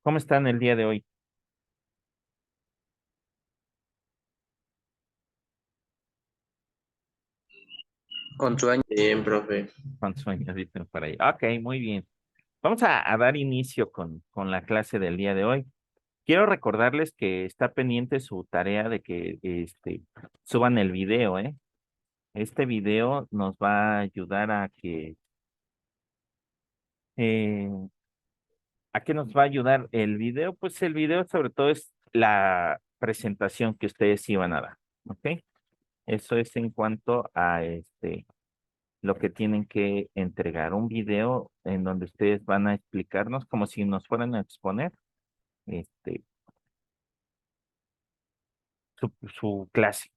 ¿Cómo están el día de hoy? Con sueño. Bien, profe. ¿Cuántos sueños dicen por ahí? Ok, muy bien. Vamos a dar inicio con la clase del día de hoy. Quiero recordarles que está pendiente su tarea de que suban el video, ¿eh? Este video nos va a ayudar eh, ¿a qué nos va a ayudar el video? Pues el video sobre todo es la presentación que ustedes iban a dar, ¿ok? Eso es en cuanto a lo que tienen que entregar, un video en donde ustedes van a explicarnos como si nos fueran a exponer este, su clase.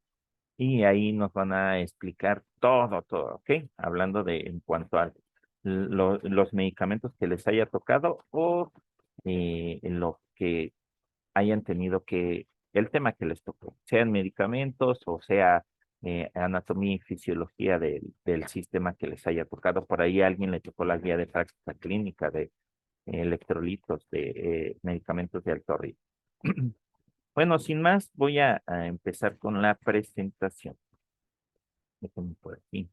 Y ahí nos van a explicar todo, ¿ok? Hablando de en cuanto a los medicamentos que les haya tocado o lo que hayan tenido el tema que les tocó, sean medicamentos o sea anatomía y fisiología del sistema que les haya tocado. Por ahí a alguien le tocó la guía de práctica clínica de electrolitos, de medicamentos de alto riesgo. Bueno, sin más, voy a empezar con la presentación. Déjenme por aquí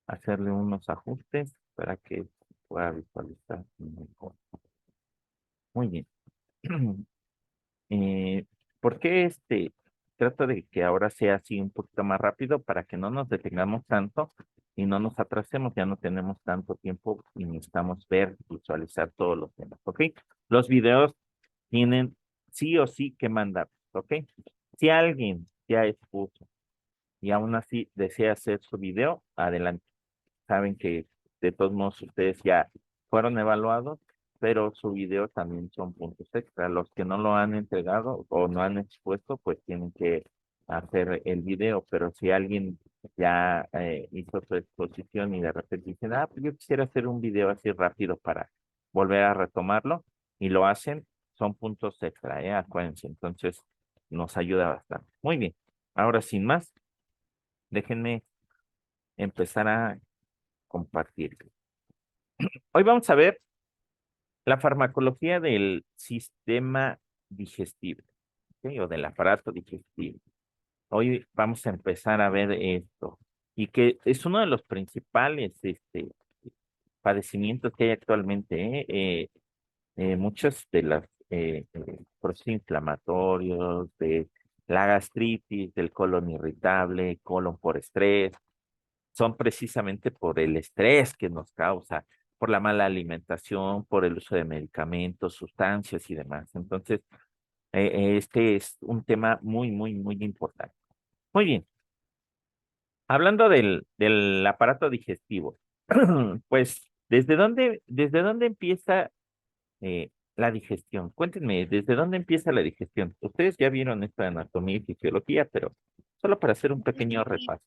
hacerle unos ajustes para que pueda visualizar mejor. Muy bien. Eh, ¿Por qué trato de que ahora sea así un poquito más rápido para que no nos detengamos tanto y no nos atrasemos? Ya no tenemos tanto tiempo y necesitamos ver, visualizar todos los temas, ¿ok? Los videos tienen sí o sí que mandar, ¿ok? Si alguien ya expuso y aún así desea hacer su video, adelante. Saben que de todos modos ustedes ya fueron evaluados, pero su video también son puntos extra. Los que no lo han entregado o no han expuesto, pues tienen que hacer el video, pero si alguien ya hizo su exposición y de repente dicen, ah, pues yo quisiera hacer un video así rápido para volver a retomarlo, y lo hacen, son puntos extra, acuérdense, entonces nos ayuda bastante. Muy bien, ahora sin más, déjenme empezar a compartir. Hoy vamos a ver la farmacología del sistema digestivo, ¿ok? O del aparato digestivo. Hoy vamos a empezar a ver esto y que es uno de los principales padecimientos que hay actualmente, ¿eh? Muchos de los procesos inflamatorios, de la gastritis, del colon irritable, colon por estrés, son precisamente por el estrés que nos causa, por la mala alimentación, por el uso de medicamentos, sustancias y demás. Entonces, este es un tema muy importante. Muy bien, hablando del aparato digestivo, pues, ¿desde dónde empieza la digestión? Cuéntenme, ¿desde dónde empieza la digestión? Ustedes ya vieron esta anatomía y fisiología, pero solo para hacer un pequeño repaso.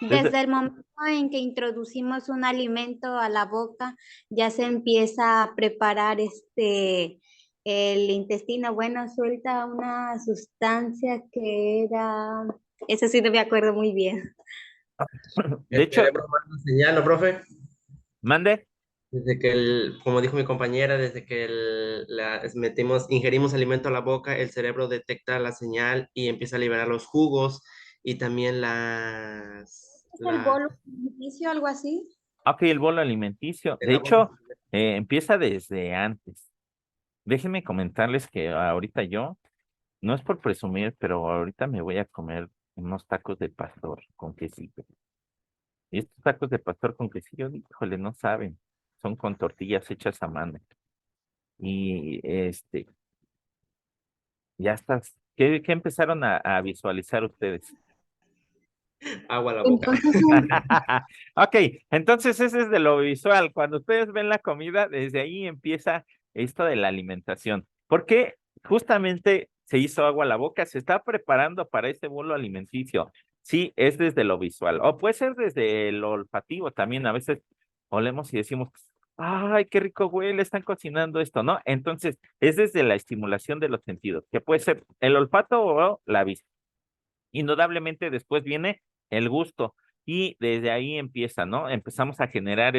Desde, Desde el momento en que introducimos un alimento a la boca, ya se empieza a preparar el intestino. Bueno, suelta una sustancia que era, eso sí no me acuerdo muy bien. de El hecho, cerebro manda señal, ¿no, profe? mande. Desde que como dijo mi compañera, desde que ingerimos alimento a la boca, el cerebro detecta la señal y empieza a liberar los jugos y también ¿Es el bolo alimenticio, algo así? Ok, el bolo alimenticio. de De la boca. hecho, empieza desde antes. Déjenme comentarles que ahorita yo, no es por presumir, pero ahorita me voy a comer unos tacos de pastor con quesillo. Y estos tacos de pastor con quesillo, híjole, no saben. Son con tortillas hechas a mano. Y ya estás. ¿Qué empezaron a visualizar ustedes? Agua a la boca. Entonces, Ok, entonces ese es de lo visual. Cuando ustedes ven la comida, desde ahí empieza esto de la alimentación. Porque justamente se hizo agua a la boca, se está preparando para ese bolo alimenticio. Sí, es desde lo visual. O puede ser desde lo olfativo también. A veces olemos y decimos, ay, qué rico huele, están cocinando esto, ¿no? Entonces, es desde la estimulación de los sentidos, que puede ser el olfato o la vista. Indudablemente después viene el gusto y desde ahí empieza, ¿no? Empezamos a generar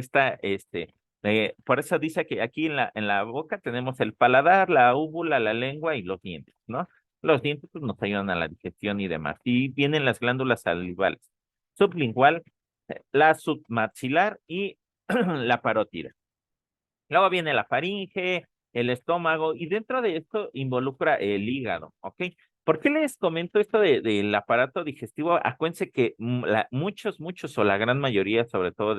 Por eso dice que aquí en la boca tenemos el paladar, la úvula, la lengua y los dientes, ¿no? Los dientes pues, nos ayudan a la digestión y demás. Y vienen las glándulas salivales, sublingual, la submaxilar y la parótida. Luego viene la faringe, el estómago, y dentro de esto involucra el hígado, ¿ok? ¿Por qué les comento esto del aparato digestivo? Acuérdense que muchos o la gran mayoría, sobre todo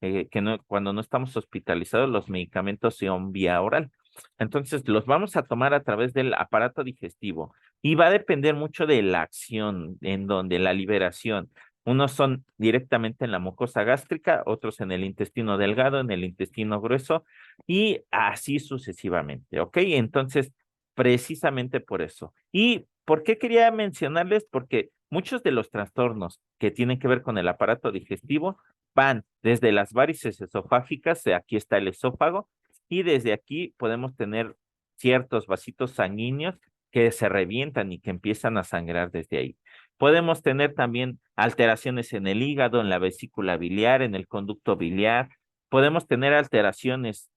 que no, cuando no estamos hospitalizados, los medicamentos son vía oral. Entonces, los vamos a tomar a través del aparato digestivo y va a depender mucho de la acción, en donde la liberación. Unos son directamente en la mucosa gástrica, otros en el intestino delgado, en el intestino grueso y así sucesivamente, ¿ok? Entonces, precisamente por eso. ¿Y por qué quería mencionarles? Porque muchos de los trastornos que tienen que ver con el aparato digestivo van desde las varices esofágicas, de aquí está el esófago, y desde aquí podemos tener ciertos vasitos sanguíneos que se revientan y que empiezan a sangrar desde ahí. Podemos tener también alteraciones en el hígado, en la vesícula biliar, en el conducto biliar. Podemos tener alteraciones,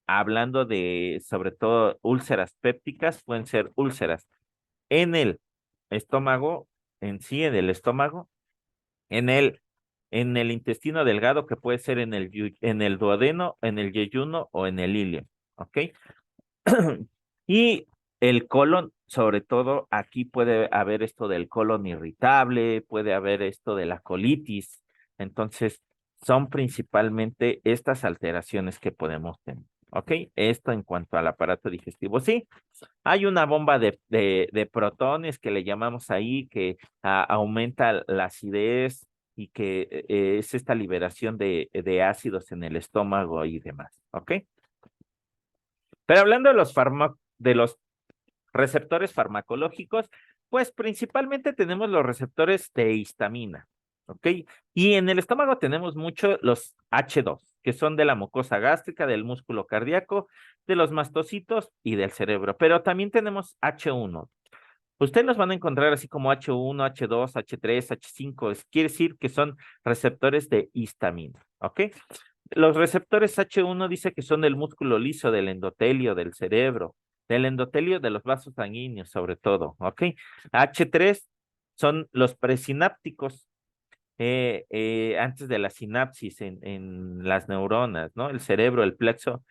hablando de sobre todo úlceras pépticas, pueden ser úlceras en el estómago, en sí, en el estómago, en en el intestino delgado, que puede ser en el duodeno, en el yeyuno o en el ilio, ¿ok? Y el colon, sobre todo, aquí puede haber esto del colon irritable, puede haber esto de la colitis. Entonces, son principalmente estas alteraciones que podemos tener. ¿Ok? Esto en cuanto al aparato digestivo. Sí, hay una bomba de protones que le llamamos ahí, que aumenta la acidez y que es esta liberación de ácidos en el estómago y demás. ¿Ok? Pero hablando de de los receptores farmacológicos, pues principalmente tenemos los receptores de histamina, ¿ok? Y en el estómago tenemos mucho los H2, que son de la mucosa gástrica, del músculo cardíaco, de los mastocitos y del cerebro, pero también tenemos H1. Ustedes los van a encontrar así como H1, H2, H3, H5, quiere decir que son receptores de histamina, ¿ok? Los receptores H1 dice que son del músculo liso, del endotelio, del cerebro, del endotelio de los vasos sanguíneos, sobre todo, ¿ok? H3 son los presinápticos, antes de la sinapsis en las neuronas, ¿no? El cerebro, el plexo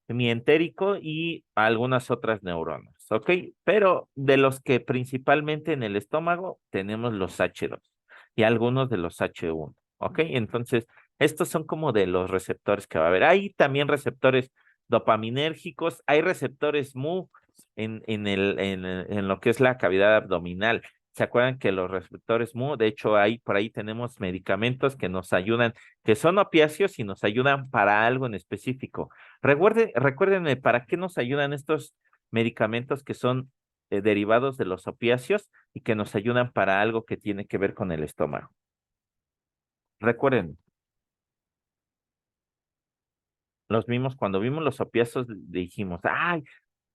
mientérico y algunas otras neuronas, ¿ok? Pero de los que principalmente en el estómago tenemos los H2 y algunos de los H1, ¿ok? Entonces, estos son como de los receptores que va a haber. Hay también receptores dopaminérgicos, hay receptores MU en lo que es la cavidad abdominal. ¿Se acuerdan que los receptores MU, de hecho, por ahí tenemos medicamentos que nos ayudan, que son opiáceos y nos ayudan para algo en específico? Recuérdenme, ¿para qué nos ayudan estos medicamentos que son derivados de los opiáceos y que nos ayudan para algo que tiene que ver con el estómago? Recuerden, cuando vimos los opiáceos dijimos, ay,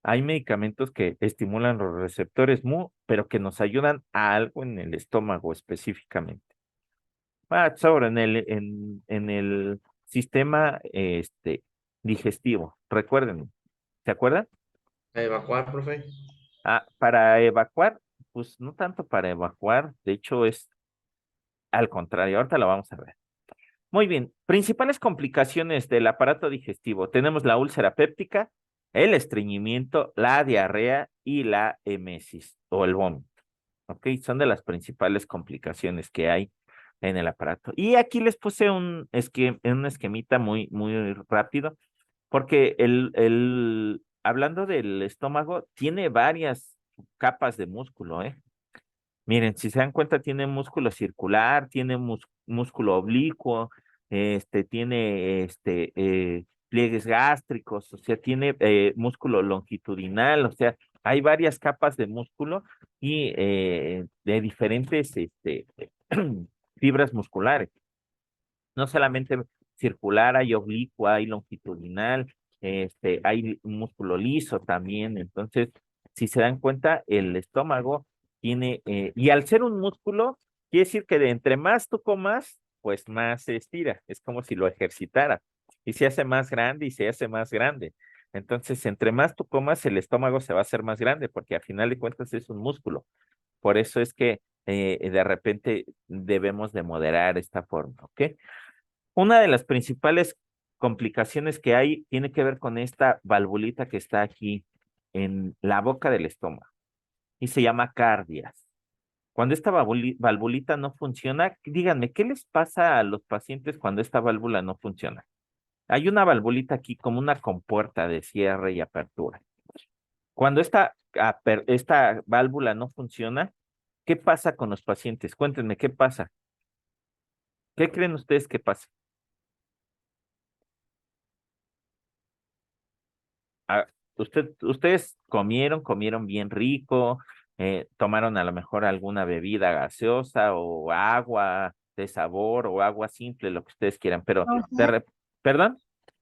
hay medicamentos que estimulan los receptores MU, pero que nos ayudan a algo en el estómago específicamente. Sobre en el sistema digestivo. Recuerden, ¿se acuerdan? A evacuar, profe. Para evacuar, pues no tanto para evacuar, de hecho es al contrario, ahorita lo vamos a ver. Muy bien, principales complicaciones del aparato digestivo. Tenemos la úlcera péptica, el estreñimiento, la diarrea y la emesis o el vómito. ¿Ok? Son de las principales complicaciones que hay en el aparato. Y aquí les puse un esquemita muy rápido, porque hablando del estómago, tiene varias capas de músculo, ¿eh? Miren, si se dan cuenta, tiene músculo circular, tiene músculo oblicuo, tiene pliegues gástricos, o sea, tiene músculo longitudinal, o sea, hay varias capas de músculo y de diferentes fibras musculares. No solamente circular, hay oblicua, hay longitudinal, hay músculo liso también. Entonces, si se dan cuenta, el estómago tiene, y al ser un músculo, quiere decir que de entre más tú comas, pues más se estira. Es como si lo ejercitara. y se hace más grande y se hace más grande. Entonces, entre más tú comas, el estómago se va a hacer más grande porque al final de cuentas es un músculo. Por eso es que de repente debemos de moderar esta forma, ¿ok? Una de las principales complicaciones que hay tiene que ver con esta valvulita que está aquí en la boca del estómago y se llama cardias. Cuando esta valvulita no funciona, díganme, ¿qué les pasa a los pacientes cuando esta válvula no funciona? Hay una valvulita aquí como una compuerta de cierre y apertura. Cuando esta válvula no funciona, ¿qué pasa con los pacientes? Cuéntenme, ¿qué pasa? ¿Qué creen ustedes que pasa? Ah, ustedes comieron bien rico, tomaron a lo mejor alguna bebida gaseosa o agua de sabor o agua simple, lo que ustedes quieran, pero, Ajá. ¿perdón?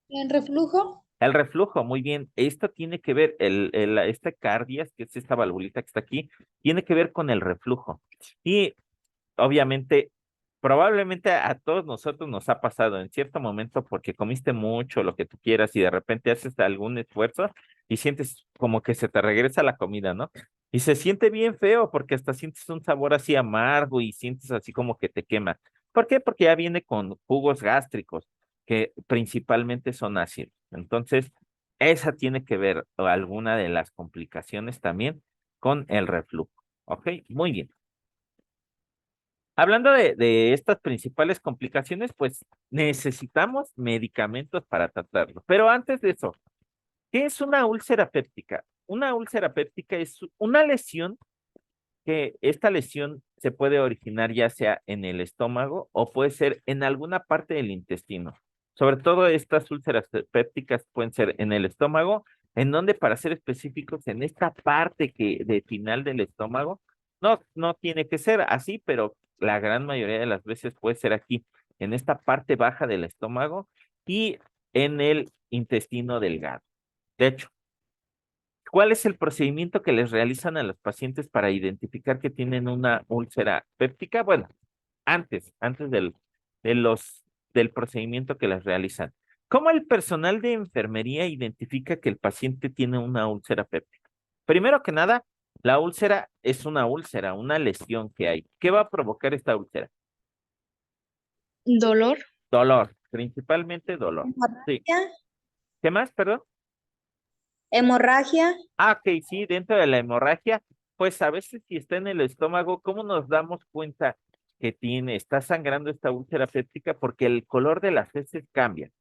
¿En reflujo? El reflujo, muy bien. Esto tiene que ver, este cardias, que es esta valvulita que está aquí, tiene que ver con el reflujo. Y obviamente, probablemente a todos nosotros nos ha pasado en cierto momento porque comiste mucho, lo que tú quieras, y de repente haces algún esfuerzo y sientes como que se te regresa la comida, ¿no? Y se siente bien feo porque hasta sientes un sabor así amargo y sientes así como que te quema. ¿Por qué? Porque ya viene con jugos gástricos, que principalmente son ácidos. Entonces, esa tiene que ver o alguna de las complicaciones también con el reflujo. ¿Ok? Muy bien. Hablando de estas principales complicaciones, pues necesitamos medicamentos para tratarlo. Pero antes de eso, ¿qué es una úlcera péptica? Una úlcera péptica es una lesión que esta lesión se puede originar ya sea en el estómago o puede ser en alguna parte del intestino. Sobre todo estas úlceras pépticas pueden ser en el estómago, en donde para ser específicos, en esta parte que de final del estómago, no tiene que ser así, pero la gran mayoría de las veces puede ser aquí, en esta parte baja del estómago y en el intestino delgado. De hecho, ¿cuál es el procedimiento que les realizan a los pacientes para identificar que tienen una úlcera péptica? Bueno, antes de los, del procedimiento que les realizan. ¿Cómo el personal de enfermería identifica que el paciente tiene una úlcera péptica? Primero que nada, la úlcera es una úlcera, una lesión que hay. ¿Qué va a provocar esta úlcera? ¿Dolor? Dolor, principalmente dolor. Sí. Hemorragia. ¿Qué más, perdón? Hemorragia. Ah, ok, sí, dentro de la hemorragia, pues a veces si está en el estómago, ¿cómo nos damos cuenta que está sangrando esta úlcera péptica? Porque el color de las heces cambia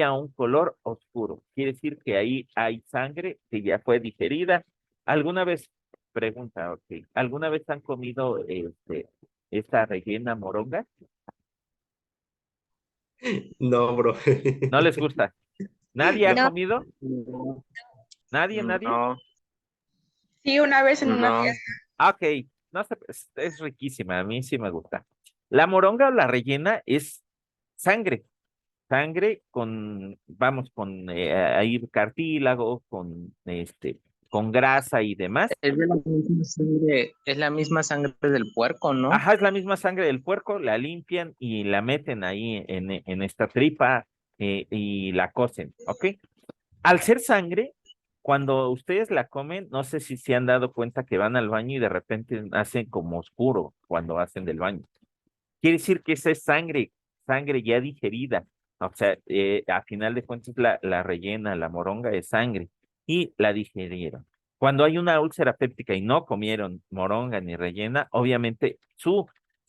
a un color oscuro. Quiere decir que ahí hay sangre que ya fue digerida. ¿Alguna vez, pregunta, ok, ¿alguna vez han comido esta rellena moronga? No, bro. ¿No les gusta? ¿Nadie ha No, No, comido? No, ¿Nadie? no, Sí, una vez en una no. fiesta. Ah, ok, no sé, es riquísima, a mí sí me gusta. La moronga o la rellena es sangre, sangre con, vamos, con ahí cartílago, con grasa y demás. Es de la misma sangre, es la misma sangre del puerco, ¿no? Ajá, es la misma sangre del puerco, la limpian y la meten ahí en esta tripa y la cocen, ¿ok? Al ser sangre, cuando ustedes la comen, no sé si se han dado cuenta que van al baño y de repente hacen como oscuro cuando hacen del baño. Quiere decir que esa es sangre, sangre ya digerida. O sea, a final de cuentas la rellena, la moronga es sangre y la digerieron. Cuando hay una úlcera péptica y no comieron moronga ni rellena, obviamente sus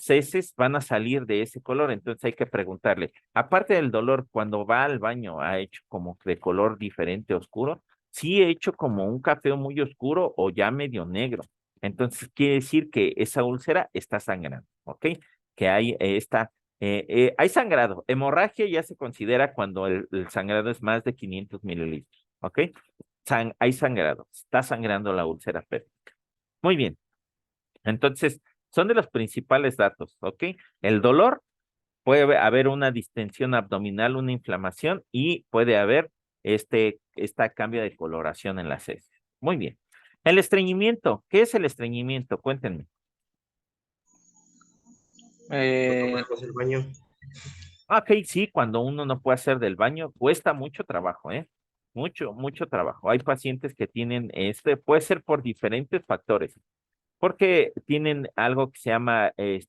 heces van a salir de ese color. Entonces hay que preguntarle, aparte del dolor, cuando va al baño, ¿ha hecho como de color diferente, oscuro? Sí, he hecho como un café muy oscuro o ya medio negro. Entonces quiere decir que esa úlcera está sangrando, ¿ok? Que hay hay sangrado. Hemorragia ya se considera cuando el sangrado es más de 500 mililitros, ¿ok? Hay sangrado, está sangrando la úlcera péptica. Muy bien, entonces son de los principales datos, ¿ok? El dolor, puede haber una distensión abdominal, una inflamación y puede haber esta cambio de coloración en las heces. Muy bien. El estreñimiento, ¿qué es el estreñimiento? Cuéntenme. no Eh, tomamos el baño. Ok, sí, cuando uno no puede hacer del baño, cuesta mucho trabajo, ¿eh? Mucho trabajo. Hay pacientes que tienen puede ser por diferentes factores, porque tienen algo que se llama eh,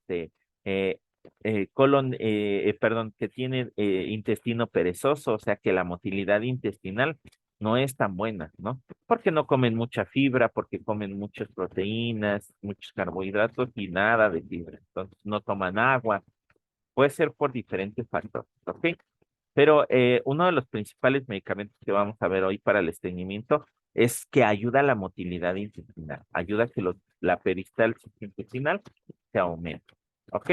perdón, que tienen intestino perezoso, o sea que la motilidad intestinal no es tan buena, ¿no? Porque no comen mucha fibra, porque comen muchas proteínas, muchos carbohidratos y nada de fibra. Entonces no toman agua. Puede ser por diferentes factores, ¿ok? Pero uno de los principales medicamentos que vamos a ver hoy para el estreñimiento es que ayuda a la motilidad intestinal, ayuda a que la peristalsis intestinal se aumente, ¿ok?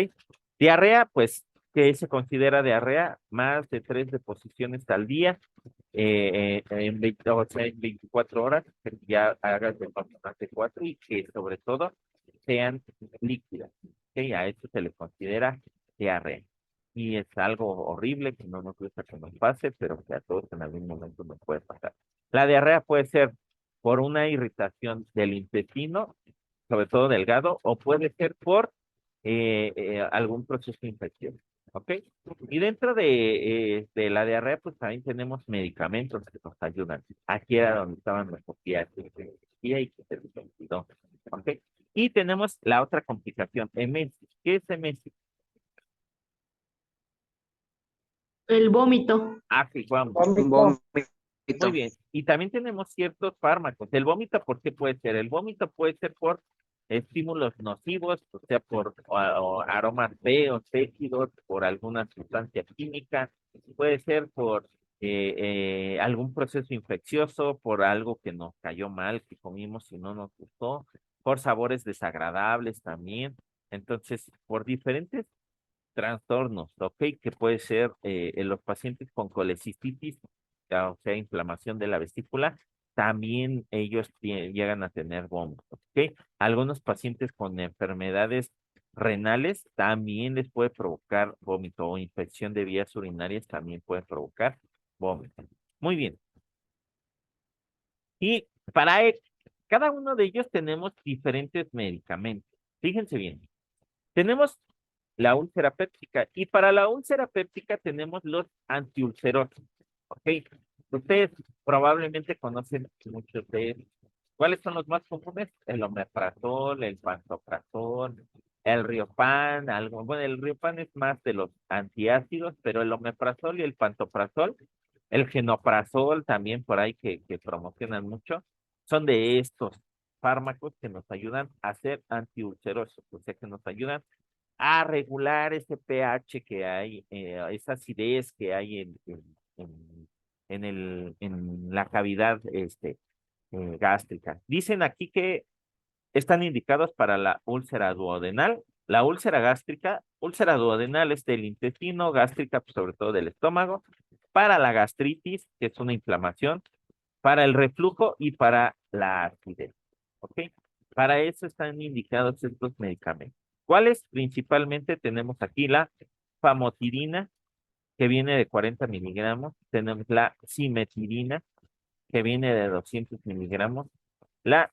Diarrea, pues, ¿qué se considera diarrea? Más de 3 deposiciones al día, en 20, o sea, en 24 horas, que ya hagas de más de 4 y que sobre todo sean líquidas, ¿ok? A eso se le considera diarrea y es algo horrible que no nos gusta que nos pase, pero que a todos en algún momento nos puede pasar. La diarrea puede ser por una irritación del intestino, sobre todo delgado, o puede ser por algún proceso infeccioso, ¿ok? Y dentro de la diarrea, pues también tenemos medicamentos que nos ayudan. Aquí era donde estaban los opiáceos, y que se les olvidó, ¿ok? Y tenemos la otra complicación, emesis. ¿Qué es emesis? El vómito. Ah, sí, vamos. Un vómito. Muy bien. Y también tenemos ciertos fármacos. El vómito, ¿por qué puede ser? El vómito puede ser por estímulos nocivos, o sea, por o aromas feos, fétidos, por alguna sustancia química. Puede ser por algún proceso infeccioso, por algo que nos cayó mal, que comimos y no nos gustó, por sabores desagradables también. Entonces, por diferentes trastornos, ¿ok? Que puede ser en los pacientes con colecistitis, o sea, inflamación de la vesícula, también ellos llegan a tener vómitos, ¿ok? Algunos pacientes con enfermedades renales también les puede provocar vómito o infección de vías urinarias también puede provocar vómito. Muy bien. Y para cada uno de ellos tenemos diferentes medicamentos. Fíjense bien. Tenemos la úlcera péptica. Y para la úlcera péptica tenemos los antiulcerosos. ¿Ok? Ustedes probablemente conocen muchos de ellos. ¿Cuáles son los más comunes? El omeprazol, el pantoprazol, el riopan, algo. Bueno, el riopan es más de los antiácidos, pero el omeprazol y el pantoprazol, el genoprazol también por ahí que promocionan mucho, son de estos fármacos que nos ayudan a ser antiulcerosos, o sea, que nos ayudan a regular ese pH que hay, esa acidez que hay en la cavidad gástrica. Dicen aquí que están indicados para la úlcera duodenal, la úlcera gástrica, úlcera duodenal es del intestino, gástrica pues, sobre todo del estómago, para la gastritis, que es una inflamación, para el reflujo y para la acidez. ¿Ok? Para eso están indicados estos medicamentos. ¿Cuáles? Principalmente tenemos aquí la famotidina, que viene de 40 miligramos. Tenemos la simetirina, que viene de 200 miligramos. La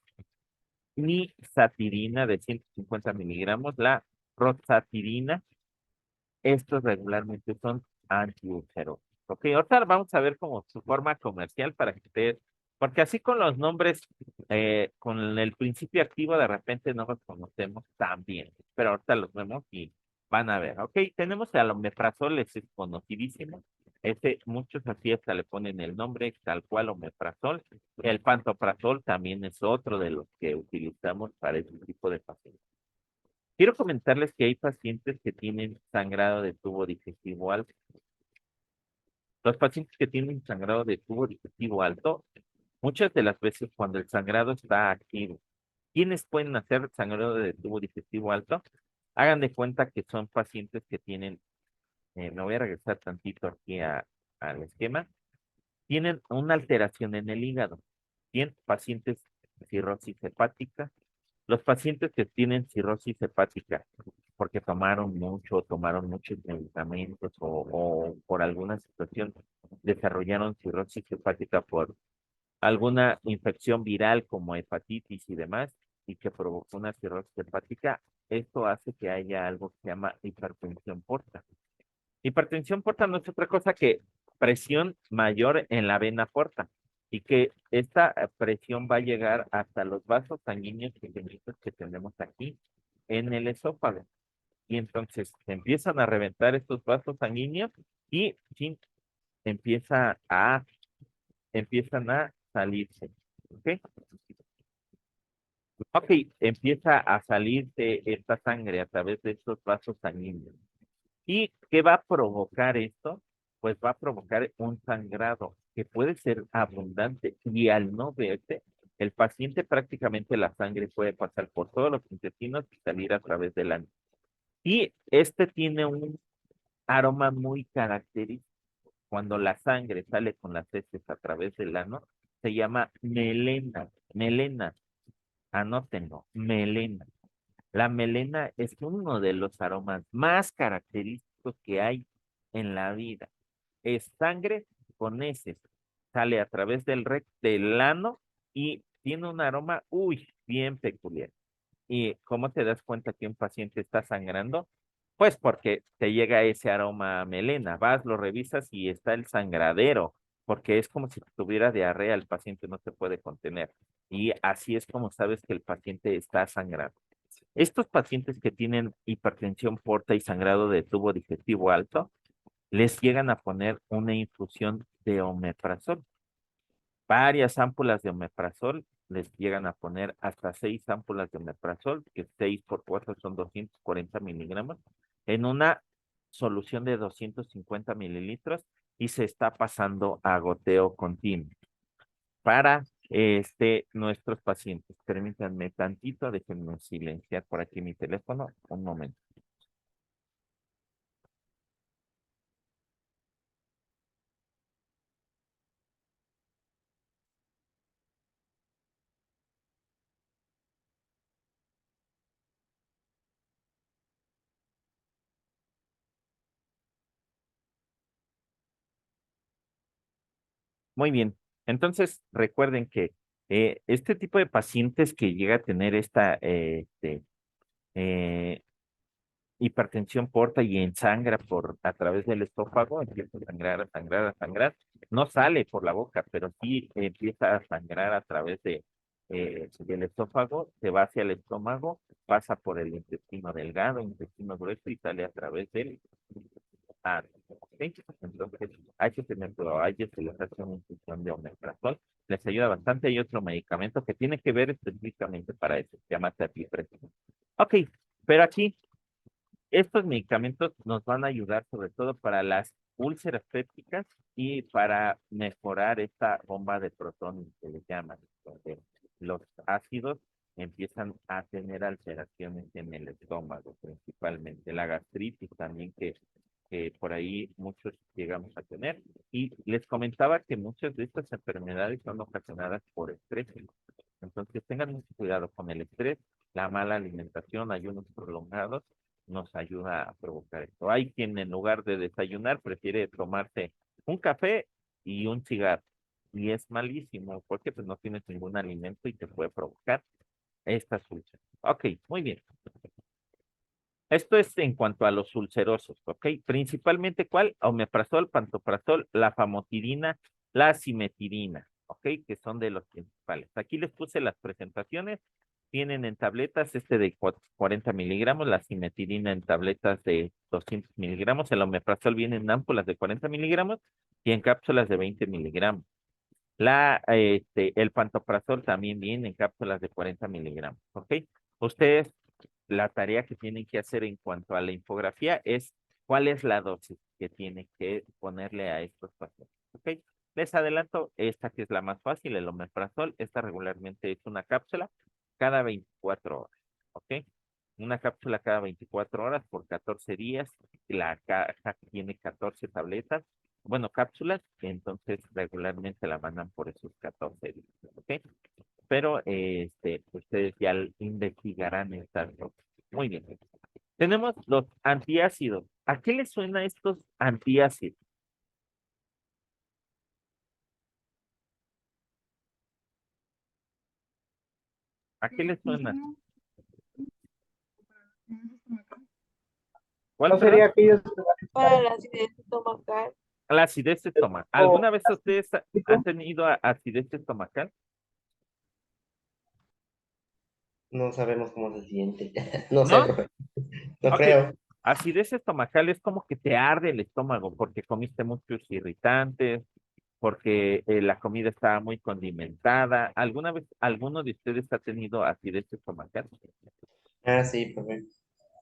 nisatirina de 150 miligramos. La roxatirina. Estos regularmente son antiúlceros. Ok, ahorita vamos a ver como su forma comercial para que ustedes, porque así con los nombres, con el principio activo, de repente no los conocemos tan bien, pero ahorita los vemos y van a ver. Ok, tenemos el omeprazol, ese es conocidísimo. Ese, muchos así hasta le ponen el nombre tal cual omeprazol. El pantoprazol también es otro de los que utilizamos para este tipo de pacientes. Quiero comentarles que hay pacientes que tienen sangrado de tubo digestivo alto. Los pacientes que tienen sangrado de tubo digestivo alto, muchas de las veces cuando el sangrado está activo, ¿quiénes pueden hacer sangrado de tubo digestivo alto? Hagan de cuenta que son pacientes que tienen, me voy a regresar tantito aquí al esquema, tienen una alteración en el hígado. Tienen pacientes de cirrosis hepática. Los pacientes que tienen cirrosis hepática porque tomaron muchos medicamentos o por alguna situación desarrollaron cirrosis hepática por alguna infección viral como hepatitis y demás, y que provocó una cirrosis hepática, esto hace que haya algo que se llama hipertensión porta. Hipertensión porta no es otra cosa que presión mayor en la vena porta y que esta presión va a llegar hasta los vasos sanguíneos pequeñitos que tenemos aquí en el esófago. Y entonces se empiezan a reventar estos vasos sanguíneos y chin, empieza a, empiezan a salirse. ¿Ok? Ok, empieza a salirse esta sangre a través de estos vasos sanguíneos. ¿Y qué va a provocar esto? Pues va a provocar un sangrado que puede ser abundante y al no verse, el paciente prácticamente la sangre puede pasar por todos los intestinos y salir a través del ano. Y este tiene un aroma muy característico. Cuando la sangre sale con las heces a través del ano, se llama melena. Melena, anótenlo, melena. La melena es uno de los aromas más característicos que hay en la vida. Es sangre con heces. Sale a través del ano y tiene un aroma, bien peculiar. ¿Y cómo te das cuenta que un paciente está sangrando? Pues porque te llega ese aroma a melena. Vas, lo revisas y está el sangradero, porque es como si tuviera diarrea, el paciente no se puede contener. Y así es como sabes que el paciente está sangrando. Estos pacientes que tienen hipertensión porta y sangrado de tubo digestivo alto, les llegan a poner una infusión de omeprazol. Varias ámpulas de omeprazol, les llegan a poner hasta 6 ámpulas de omeprazol, que 6 por 4 son 240 miligramos, en una solución de 250 mililitros y se está pasando a goteo continuo para nuestros pacientes. Permítanme tantito, déjenme silenciar por aquí mi teléfono, un momento. Muy bien. Entonces, recuerden que este tipo de pacientes que llega a tener esta eh, hipertensión porta y ensangra a través del esófago, empieza a sangrar, a sangrar, a sangrar. No sale por la boca, pero sí empieza a sangrar a través del esófago, se va hacia el estómago, pasa por el intestino delgado, intestino grueso y sale a través del ano. ¿Ok? Entonces, hay que tener cuidado, hay que se les hace una infusión de omeprazol, les ayuda bastante. Hay otro medicamento que tiene que ver específicamente para eso, se llama terlipressin. Ok, pero aquí estos medicamentos nos van a ayudar sobre todo para las úlceras pépticas y para mejorar esta bomba de protones que le llaman, donde los ácidos empiezan a tener alteraciones en el estómago, principalmente la gastritis también que por ahí muchos llegamos a tener. Y les comentaba que muchas de estas enfermedades son ocasionadas por estrés. Entonces tengan mucho cuidado con el estrés, la mala alimentación, ayunos prolongados nos ayuda a provocar esto. Hay quien en lugar de desayunar prefiere tomarse un café y un cigarro. Y es malísimo porque pues no tienes ningún alimento y te puede provocar estas úlceras. Ok, muy bien. Esto es en cuanto a los ulcerosos, ¿ok? Principalmente, ¿cuál? Omeprazol, pantoprazol, la famotidina, la simetidina, ¿ok? Que son de los principales. Aquí les puse las presentaciones. Tienen en tabletas de 40 miligramos, la simetidina en tabletas de 200 miligramos, el omeprazol viene en ámpulas de 40 miligramos y en cápsulas de 20 miligramos. El pantoprazol también viene en cápsulas de 40 miligramos, ¿ok? Ustedes, la tarea que tienen que hacer en cuanto a la infografía es cuál es la dosis que tienen que ponerle a estos pacientes, ¿ok? Les adelanto esta que es la más fácil, el omeprazol. Esta regularmente es una cápsula cada 24 horas, ¿ok? Una cápsula cada 24 horas por 14 días. La caja tiene 14 tabletas, bueno, cápsulas, que entonces regularmente la mandan por esos 14 días, ¿ok? Pero ustedes ya investigarán estas cosas. Muy bien. Tenemos los antiácidos. ¿A qué les suena estos antiácidos? ¿A qué les suena? ¿Cuál ¿No sería será? aquellos Para la acidez estomacal. La acidez estomacal. ¿Alguna vez ustedes han tenido acidez estomacal? No sabemos cómo se siente. No sé, ¿No? profe. No Ok. creo. Acidez estomacal es como que te arde el estómago porque comiste muchos irritantes, porque la comida estaba muy condimentada. ¿Alguna vez alguno de ustedes ha tenido acidez estomacal? Ah, sí, profe.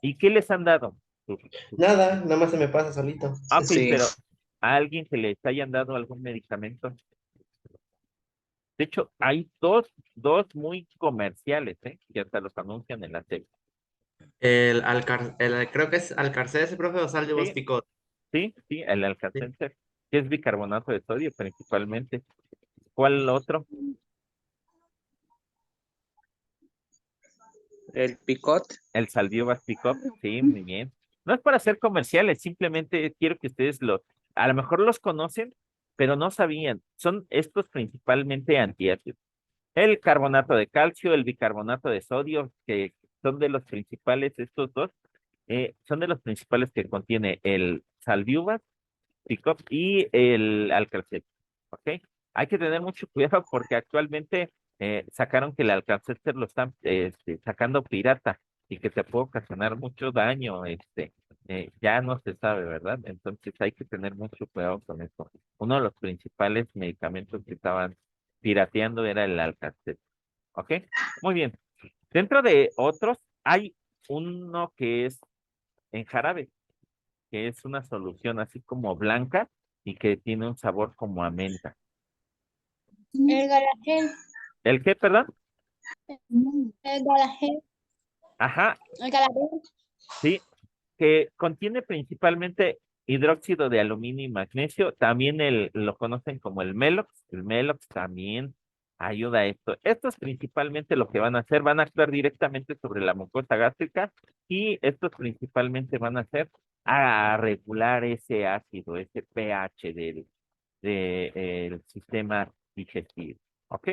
¿Y qué les han dado? Sus- Nada, nada más se me pasa solito. Ah, ok, Sí, pero a alguien que les hayan dado algún medicamento. De hecho, hay dos muy comerciales, ¿eh? Que hasta los anuncian en la tele. Creo que es Alcarcés, profe, o sal de Sí, Picot. sí, el Sí. Alka-Seltzer, que es bicarbonato de sodio principalmente. ¿Cuál otro? el picot. El Saldívar Pickup, sí, muy bien. No es para hacer comerciales, simplemente quiero que ustedes a lo mejor los conocen, pero no sabían. Son estos principalmente antiácidos. El carbonato de calcio, el bicarbonato de sodio, que son de los principales, estos dos, son de los principales que contiene el Saldívar Pickup y el Alcalcet. ¿Ok? Hay que tener mucho cuidado porque actualmente sacaron que el Alcalcet lo están sacando pirata y que te puede ocasionar mucho daño. Ya no se sabe, ¿verdad? Entonces hay que tener mucho cuidado con eso. Uno de los principales medicamentos que estaban pirateando era el Alcalcet. ¿Ok? Muy bien. Dentro de otros, hay uno que es en jarabe, que es una solución así como blanca y que tiene un sabor como a menta. El galagel. ¿El qué, perdón? El galagel. Ajá, El galagel. sí, que contiene principalmente hidróxido de aluminio y magnesio. También lo conocen como el Melox. El Melox también ayuda a esto. Estos principalmente lo que van a hacer, van a actuar directamente sobre la mucosa gástrica y estos principalmente van a hacer a regular ese ácido, ese pH del sistema digestivo. ¿Ok?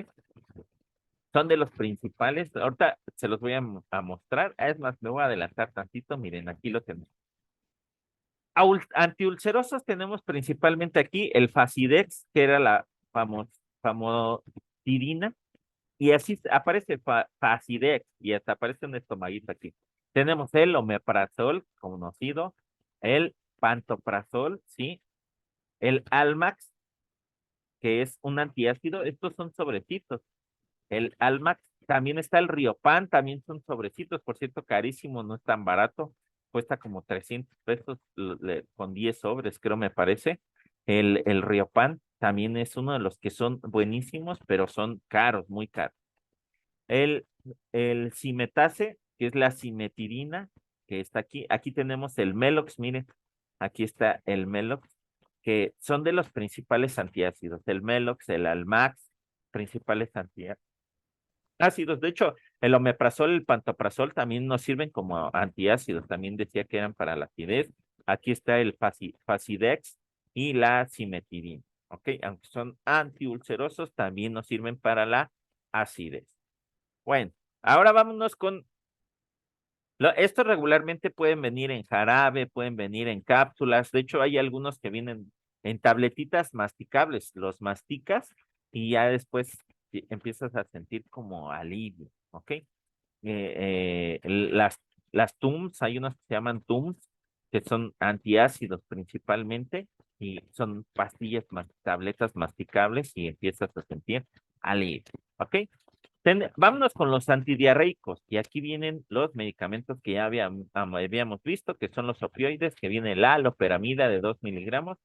Son de los principales. Ahorita se los voy a mostrar. Es más, me voy a adelantar tantito. Miren, aquí lo tenemos. Antiulcerosos tenemos principalmente aquí el Facidex, que era la famotidina, y así aparece Facidex, y hasta aparece un estomaguito aquí. Tenemos el omeprazol, conocido, el pantoprazol, ¿sí? El Almax, que es un antiácido. Estos son sobrecitos. El Almax, también está el Riopan, también son sobrecitos, por cierto, carísimo, no es tan barato, cuesta como 300 pesos con 10 sobres, creo me parece. El Riopan también es uno de los que son buenísimos, pero son caros, muy caros. El, el Cimetase, que es la cimetirina, que está aquí. Aquí tenemos el Melox, miren, aquí está el Melox, que son de los principales antiácidos. El Melox, el Almax, principales antiácidos ácidos. De hecho, el omeprazol, el pantoprazol también nos sirven como antiácidos. También decía que eran para la acidez. Aquí está el Facidex y la cimetidina. ¿Ok? Aunque son antiulcerosos, también nos sirven para la acidez. Bueno, ahora vámonos con... Estos regularmente pueden venir en jarabe, pueden venir en cápsulas. De hecho, hay algunos que vienen en tabletitas masticables. Los masticas y ya después empiezas a sentir como alivio, ¿ok? Las TUMS, hay unas que se llaman TUMS, que son antiácidos principalmente, y son pastillas, tabletas masticables y empiezas a sentir alivio, ¿ok? Vámonos con los antidiarreicos, y aquí vienen los medicamentos que ya habíamos visto, que son los opioides, que viene la loperamida de 2 miligramos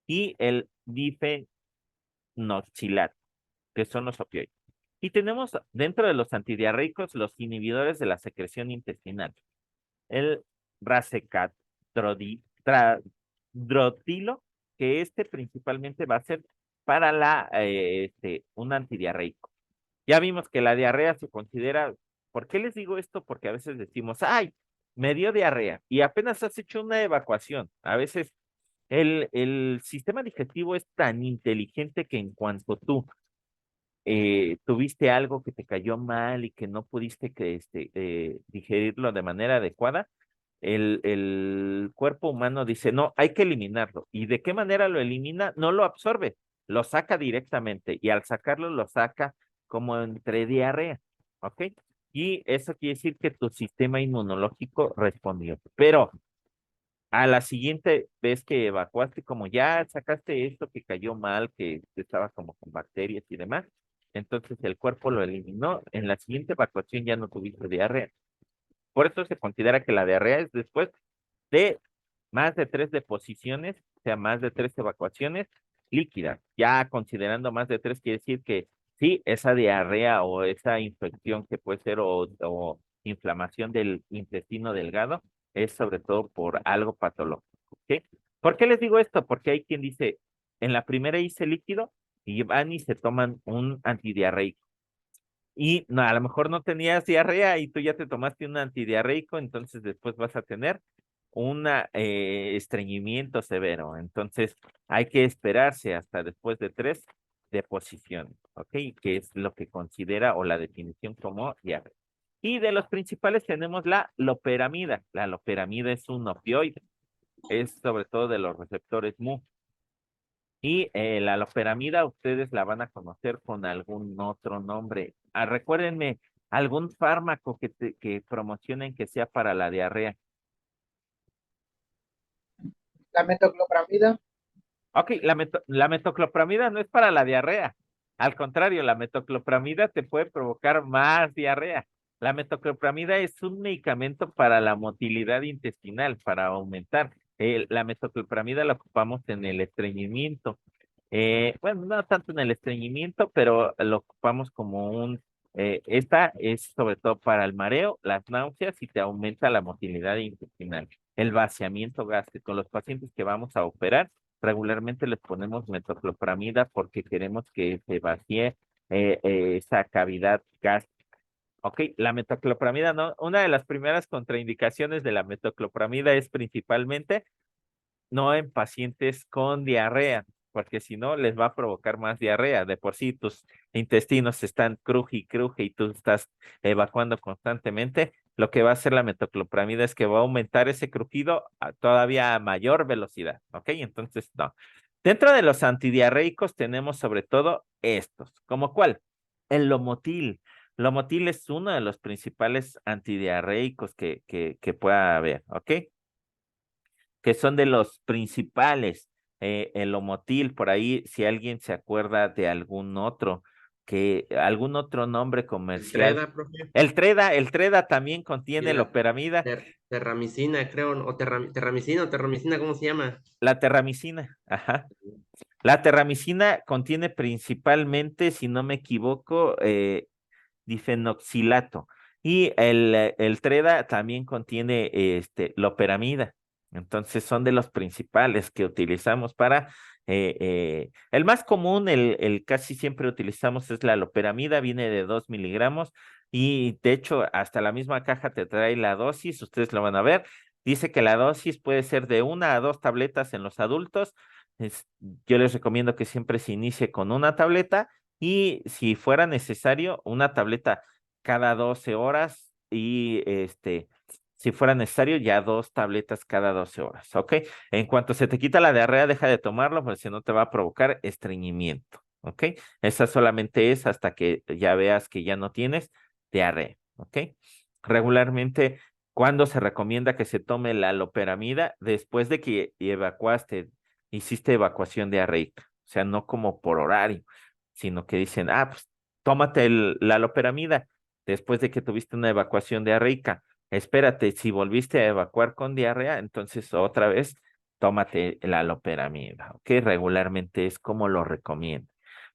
y el difenoxilato, que son los opioides. Y tenemos dentro de los antidiarreicos los inhibidores de la secreción intestinal. El racetradrotilo, que principalmente va a ser para un antidiarreico. Ya vimos que la diarrea se considera, ¿por qué les digo esto? Porque a veces decimos, ay, me dio diarrea y apenas has hecho una evacuación. A veces el sistema digestivo es tan inteligente que en cuanto tú tuviste algo que te cayó mal y que no pudiste digerirlo de manera adecuada, el cuerpo humano dice, no, hay que eliminarlo. ¿Y de qué manera lo elimina? No lo absorbe, lo saca directamente y al sacarlo lo saca como entre diarrea, ¿ok? Y eso quiere decir que tu sistema inmunológico respondió. Pero a la siguiente vez que evacuaste, como ya sacaste esto que cayó mal, que estaba como con bacterias y demás, entonces el cuerpo lo eliminó. En la siguiente evacuación ya no tuviste diarrea. Por eso se considera que la diarrea es después de más de 3 deposiciones, o sea, más de 3 evacuaciones líquidas. Ya considerando más de 3 quiere decir que sí, esa diarrea o esa infección que puede ser o inflamación del intestino delgado es sobre todo por algo patológico. ¿Ok? ¿Por qué les digo esto? Porque hay quien dice, en la primera hice líquido y van y se toman un antidiarreico. Y no, a lo mejor no tenías diarrea y tú ya te tomaste un antidiarreico, entonces después vas a tener un estreñimiento severo. Entonces hay que esperarse hasta después de 3 deposiciones, ¿ok? Que es lo que considera o la definición como diarrea. Y de los principales tenemos la loperamida. La loperamida es un opioide, es sobre todo de los receptores Mu. Y la loperamida ustedes la van a conocer con algún otro nombre. Ah, recuérdenme, algún fármaco que promocionen que sea para la diarrea. La metoclopramida. Ok, la metoclopramida no es para la diarrea. Al contrario, la metoclopramida te puede provocar más diarrea. La metoclopramida es un medicamento para la motilidad intestinal, para aumentar. La metoclopramida la ocupamos en el estreñimiento. Bueno, no tanto en el estreñimiento, pero lo ocupamos como esta es sobre todo para el mareo, las náuseas y te aumenta la motilidad intestinal, el vaciamiento gástrico. Los pacientes que vamos a operar, regularmente les ponemos metoclopramida porque queremos que se vacíe esa cavidad gástrica. Ok, la metoclopramida no, una de las primeras contraindicaciones de la metoclopramida es principalmente no en pacientes con diarrea, porque si no les va a provocar más diarrea. De por sí tus intestinos están cruje y cruje y tú estás evacuando constantemente. Lo que va a hacer la metoclopramida es que va a aumentar ese crujido todavía a mayor velocidad. ¿Ok? Entonces, no. Dentro de los antidiarreicos tenemos sobre todo estos. ¿Como cuál? El Lomotil. Lomotil es uno de los principales antidiarreicos que pueda haber. ¿Ok? Que son de los principales. El Lomotil, por ahí, si alguien se acuerda de algún otro nombre comercial. Treda, profe. El Treda también contiene La loperamida, terramicina, creo, o terramicina o terramicina, ¿cómo se llama? la terramicina, ajá. La terramicina contiene principalmente, si no me equivoco, difenoxilato. Y el Treda también contiene loperamida. Entonces son de los principales que utilizamos para, el más común, el casi siempre utilizamos es la loperamida, viene de 2 miligramos y de hecho hasta la misma caja te trae la dosis, ustedes lo van a ver. Dice que la dosis puede ser de 1 a 2 tabletas en los adultos. Yo les recomiendo que siempre se inicie con una tableta y si fuera necesario, una tableta cada 12 horas y si fuera necesario, ya 2 tabletas cada 12 horas, ¿ok? En cuanto se te quita la diarrea, deja de tomarlo, porque si no te va a provocar estreñimiento, ¿ok? Esa solamente es hasta que ya veas que ya no tienes diarrea, ¿ok? Regularmente, ¿cuándo se recomienda que se tome la loperamida? Después de que hiciste evacuación diarreica, o sea, no como por horario, sino que dicen, pues tómate la loperamida después de que tuviste una evacuación diarreica. Espérate, si volviste a evacuar con diarrea, entonces otra vez tómate la loperamida, ¿ok? Regularmente es como lo recomiendo.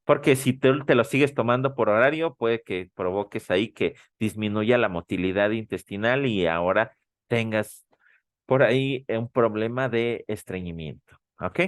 Porque si te lo sigues tomando por horario, puede que provoques ahí que disminuya la motilidad intestinal y ahora tengas por ahí un problema de estreñimiento, ¿ok?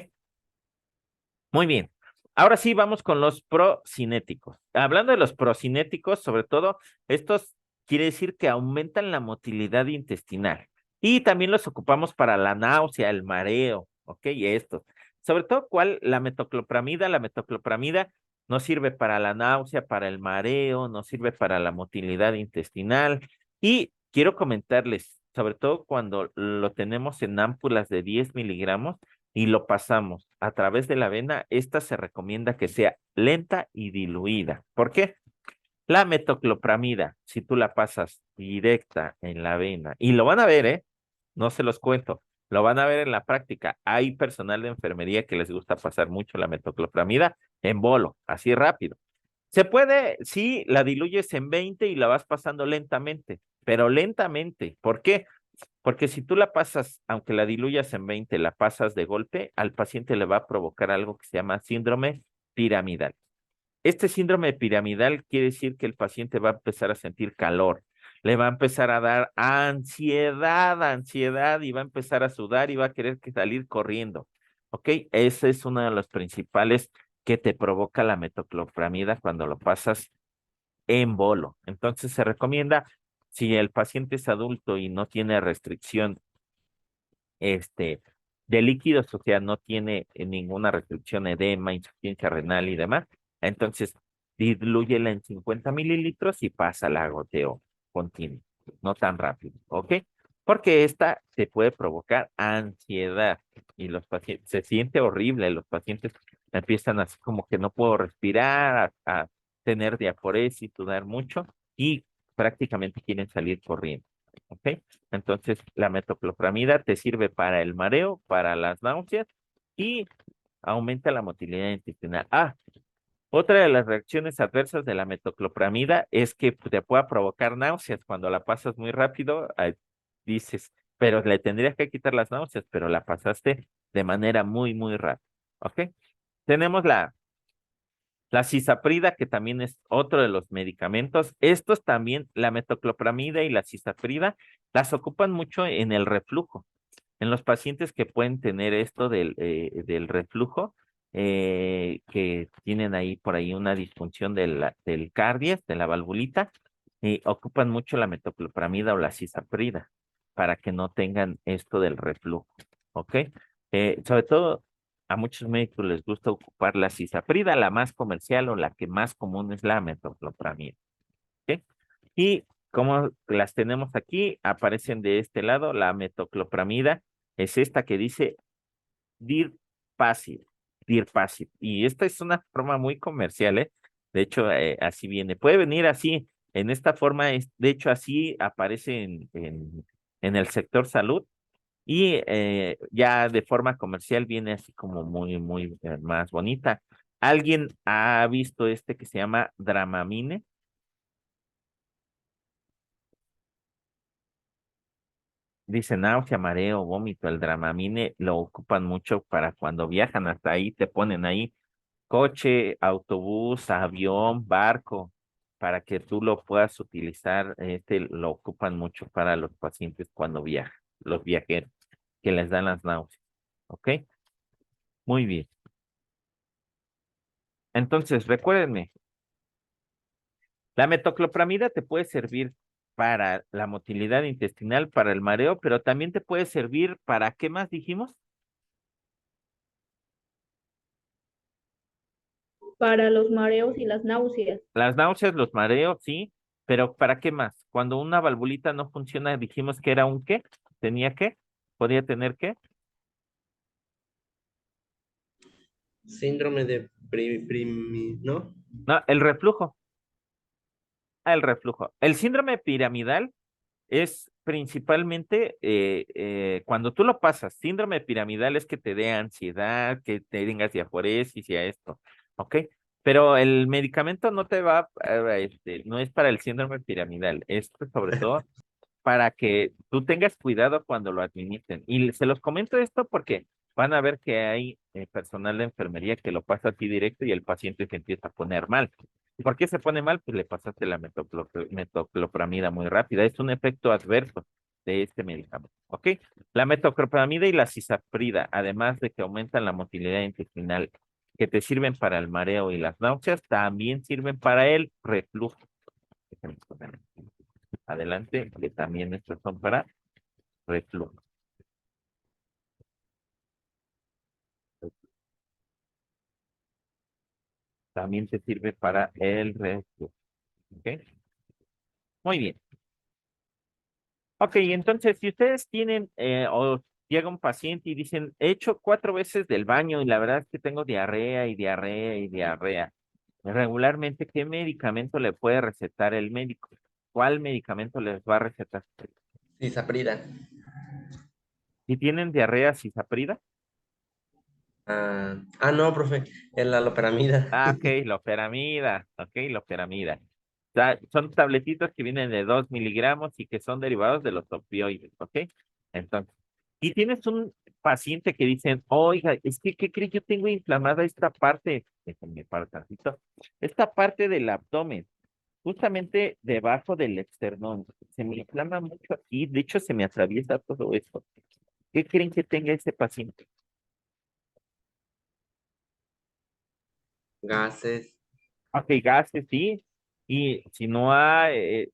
Muy bien. Ahora sí, vamos con los procinéticos. Hablando de los procinéticos, sobre todo, estos quiere decir que aumentan la motilidad intestinal. Y también los ocupamos para la náusea, el mareo, ¿ok? Y estos. Sobre todo, ¿cuál? La metoclopramida. La metoclopramida no sirve para la náusea, para el mareo, no sirve para la motilidad intestinal. Y quiero comentarles, sobre todo cuando lo tenemos en ámpulas de 10 miligramos y lo pasamos a través de la vena, esta se recomienda que sea lenta y diluida. ¿Por qué? La metoclopramida, si tú la pasas directa en la vena, y lo van a ver, ¿eh? No se los cuento, lo van a ver en la práctica. Hay personal de enfermería que les gusta pasar mucho la metoclopramida en bolo, así rápido. Se puede, sí, la diluyes en 20 y la vas pasando lentamente, pero lentamente. ¿Por qué? Porque si tú la pasas, aunque la diluyas en 20, la pasas de golpe, al paciente le va a provocar algo que se llama síndrome piramidal. Este síndrome piramidal quiere decir que el paciente va a empezar a sentir calor, le va a empezar a dar ansiedad y va a empezar a sudar y va a querer salir corriendo. ¿Ok? Ese es uno de los principales que te provoca la metoclopramida cuando lo pasas en bolo. Entonces se recomienda, si el paciente es adulto y no tiene restricción de líquidos, o sea, no tiene ninguna restricción, edema, insuficiencia renal y demás, entonces dilúyela en 50 mililitros y pásala a goteo continuo, no tan rápido, ¿ok? Porque esta te puede provocar ansiedad y los pacientes, se siente horrible, los pacientes empiezan así como que no puedo respirar, a tener diaforesis, sudar mucho y prácticamente quieren salir corriendo, ¿ok? Entonces, la metoclopramida te sirve para el mareo, para las náuseas y aumenta la motilidad intestinal. Otra de las reacciones adversas de la metoclopramida es que te pueda provocar náuseas. Cuando la pasas muy rápido, dices, pero le tendrías que quitar las náuseas, pero la pasaste de manera muy, muy rápida. ¿Ok? Tenemos la cisaprida, que también es otro de los medicamentos. Estos también, la metoclopramida y la cisaprida, las ocupan mucho en el reflujo. En los pacientes que pueden tener esto del reflujo, que tienen ahí por ahí una disfunción del cardias, de la valvulita, ocupan mucho la metoclopramida o la cisaprida para que no tengan esto del reflujo. ¿Ok? Sobre todo a muchos médicos les gusta ocupar la cisaprida, la más comercial o la que más común es la metoclopramida. ¿Ok? Y como las tenemos aquí, aparecen de este lado, la metoclopramida es esta que dice Dirpacid, Dirpacid. Y esta es una forma muy comercial, ¿eh? De hecho, así viene. Puede venir así, en esta forma, de hecho, así aparece en el sector salud y ya de forma comercial viene así como muy, muy más bonita. ¿Alguien ha visto este que se llama Dramamine? Dice náusea, mareo, vómito, el Dramamine lo ocupan mucho para cuando viajan hasta ahí, te ponen ahí coche, autobús, avión, barco, para que tú lo puedas utilizar. Lo ocupan mucho para los pacientes cuando viajan, los viajeros, que les dan las náuseas. ¿Ok? Muy bien. Entonces, recuérdenme, la metoclopramida te puede servir para la motilidad intestinal, para el mareo, pero también te puede servir para, ¿qué más dijimos? Para los mareos y las náuseas. Las náuseas, los mareos, sí, pero ¿para qué más? Cuando una valvulita no funciona, dijimos que era un ¿qué? ¿Tenía qué? ¿Podía tener qué? Síndrome de ¿no? No, el reflujo. El reflujo. El síndrome piramidal es principalmente cuando tú lo pasas. Síndrome piramidal es que te dé ansiedad, que te tengas diaforesis y a esto, ¿ok? Pero el medicamento no te va, no es para el síndrome piramidal, es sobre todo para que tú tengas cuidado cuando lo administren. Y se los comento esto porque van a ver que hay personal de enfermería que lo pasa así directo y el paciente se empieza a poner mal. ¿Y por qué se pone mal? Pues le pasaste la metoclopramida muy rápida. Es un efecto adverso de este medicamento. ¿Ok? La metoclopramida y la cisaprida, además de que aumentan la motilidad intestinal, que te sirven para el mareo y las náuseas, también sirven para el reflujo. Déjenme poner adelante, que también estos son para reflujo. También te sirve para el reflujo. ¿Ok? Muy bien. Ok, entonces, si ustedes tienen o llega un paciente y dicen, he hecho 4 veces del baño y la verdad es que tengo diarrea y diarrea y diarrea. Regularmente, ¿qué medicamento le puede recetar el médico? ¿Cuál medicamento les va a recetar? Cisaprida. Si tienen diarrea, cisaprida. No, profe, es la loperamida. Ah, ok, loperamida. Ok, loperamida. Son tabletitos que vienen de 2 miligramos y que son derivados de los opioides, ¿ok? Entonces, y tienes un paciente que dicen, oiga, es que, ¿qué crees? Yo tengo inflamada esta parte, déjenme parar tantito, esta parte del abdomen, justamente debajo del esternón. Se me inflama mucho aquí, de hecho se me atraviesa todo esto. ¿Qué creen que tenga ese paciente? Gases. Ok, gases, sí. Y si no hay,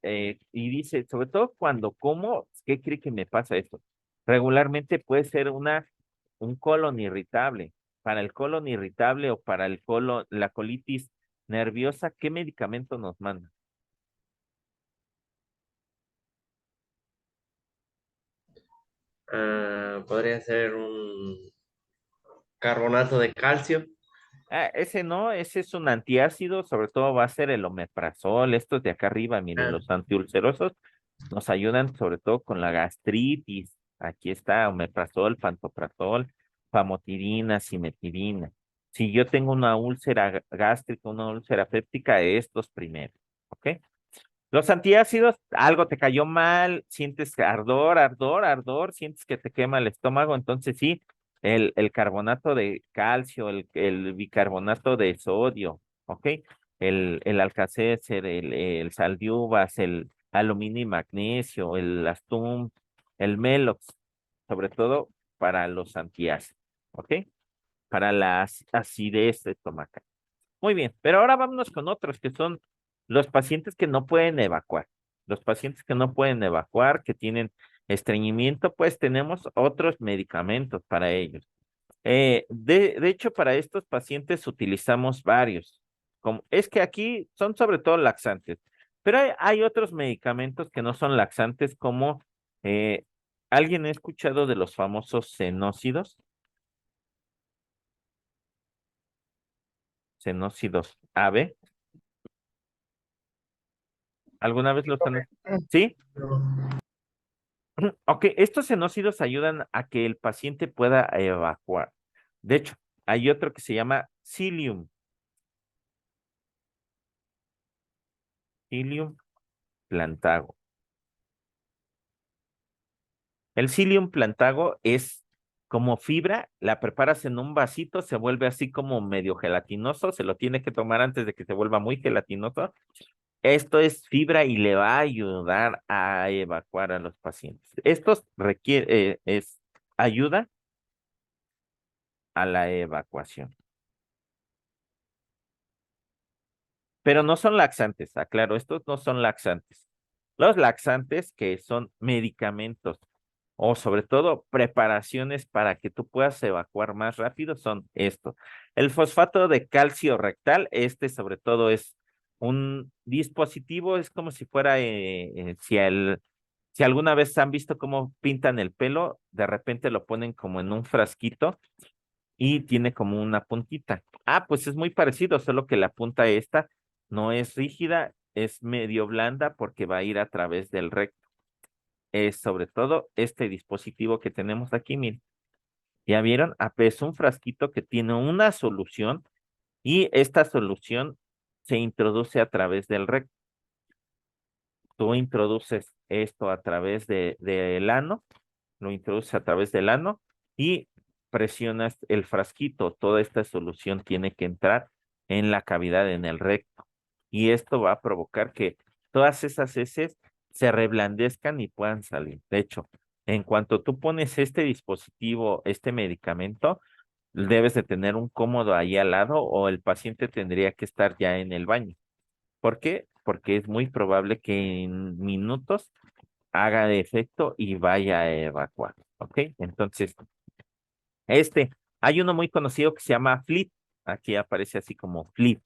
y dice, sobre todo cuando como, ¿qué cree que me pasa esto? Regularmente puede ser un colon irritable. Para el colon irritable o para el colon, la colitis nerviosa, ¿qué medicamento nos manda? Podría ser un carbonato de calcio. Ah, ese no, ese es un antiácido, sobre todo va a ser el omeprazol, estos de acá arriba, miren, Ah, los antiulcerosos nos ayudan sobre todo con la gastritis. Aquí está omeprazol, pantoprazol, famotidina, cimetidina. Si yo tengo una úlcera gástrica, una úlcera péptica, estos primeros, ¿ok? Los antiácidos, algo te cayó mal, sientes ardor, ardor, ardor, sientes que te quema el estómago, entonces sí, el carbonato de calcio, el bicarbonato de sodio, ¿ok? El alcacéser, el sal de uvas, el aluminio y magnesio, el astum, el melox, sobre todo para los antiácidos, ¿ok? Para la acidez estomacal. Muy bien, pero ahora vámonos con otros que son los pacientes que no pueden evacuar. Los pacientes que no pueden evacuar, que tienen estreñimiento, pues tenemos otros medicamentos para ellos. De hecho, para estos pacientes utilizamos varios. Como, es que aquí son sobre todo laxantes, pero hay otros medicamentos que no son laxantes, como ¿alguien ha escuchado de los famosos senócidos? Senócidos AB. ¿Alguna vez los han? ¿Sí? no. Ok, estos senócidos ayudan a que el paciente pueda evacuar. De hecho, hay otro que se llama Psyllium plantago. El Psyllium plantago es como fibra, la preparas en un vasito, se vuelve así como medio gelatinoso, se lo tiene que tomar antes de que se vuelva muy gelatinoso. Esto es fibra y le va a ayudar a evacuar a los pacientes. Estos requiere, es ayuda a la evacuación. Pero no son laxantes, aclaro, estos no son laxantes. Los laxantes que son medicamentos o sobre todo preparaciones para que tú puedas evacuar más rápido son estos. El fosfato de calcio rectal, este sobre todo es un dispositivo, es como si fuera, si alguna vez han visto cómo pintan el pelo, de repente lo ponen como en un frasquito y tiene como una puntita. Ah, pues es muy parecido, solo que la punta esta no es rígida, es medio blanda porque va a ir a través del recto. Es sobre todo este dispositivo que tenemos aquí, miren. ¿Ya vieron? Ah, pues es un frasquito que tiene una solución y esta solución se introduce a través del recto. Tú introduces esto a través del ano, lo introduces a través del ano y presionas el frasquito. Toda esta solución tiene que entrar en la cavidad, en el recto. Y esto va a provocar que todas esas heces se reblandezcan y puedan salir. De hecho, en cuanto tú pones este dispositivo, este medicamento, debes de tener un cómodo ahí al lado o el paciente tendría que estar ya en el baño. ¿Por qué? Porque es muy probable que en minutos haga de efecto y vaya a evacuar. ¿Ok? Entonces, hay uno muy conocido que se llama Flip. Aquí aparece así como Flip.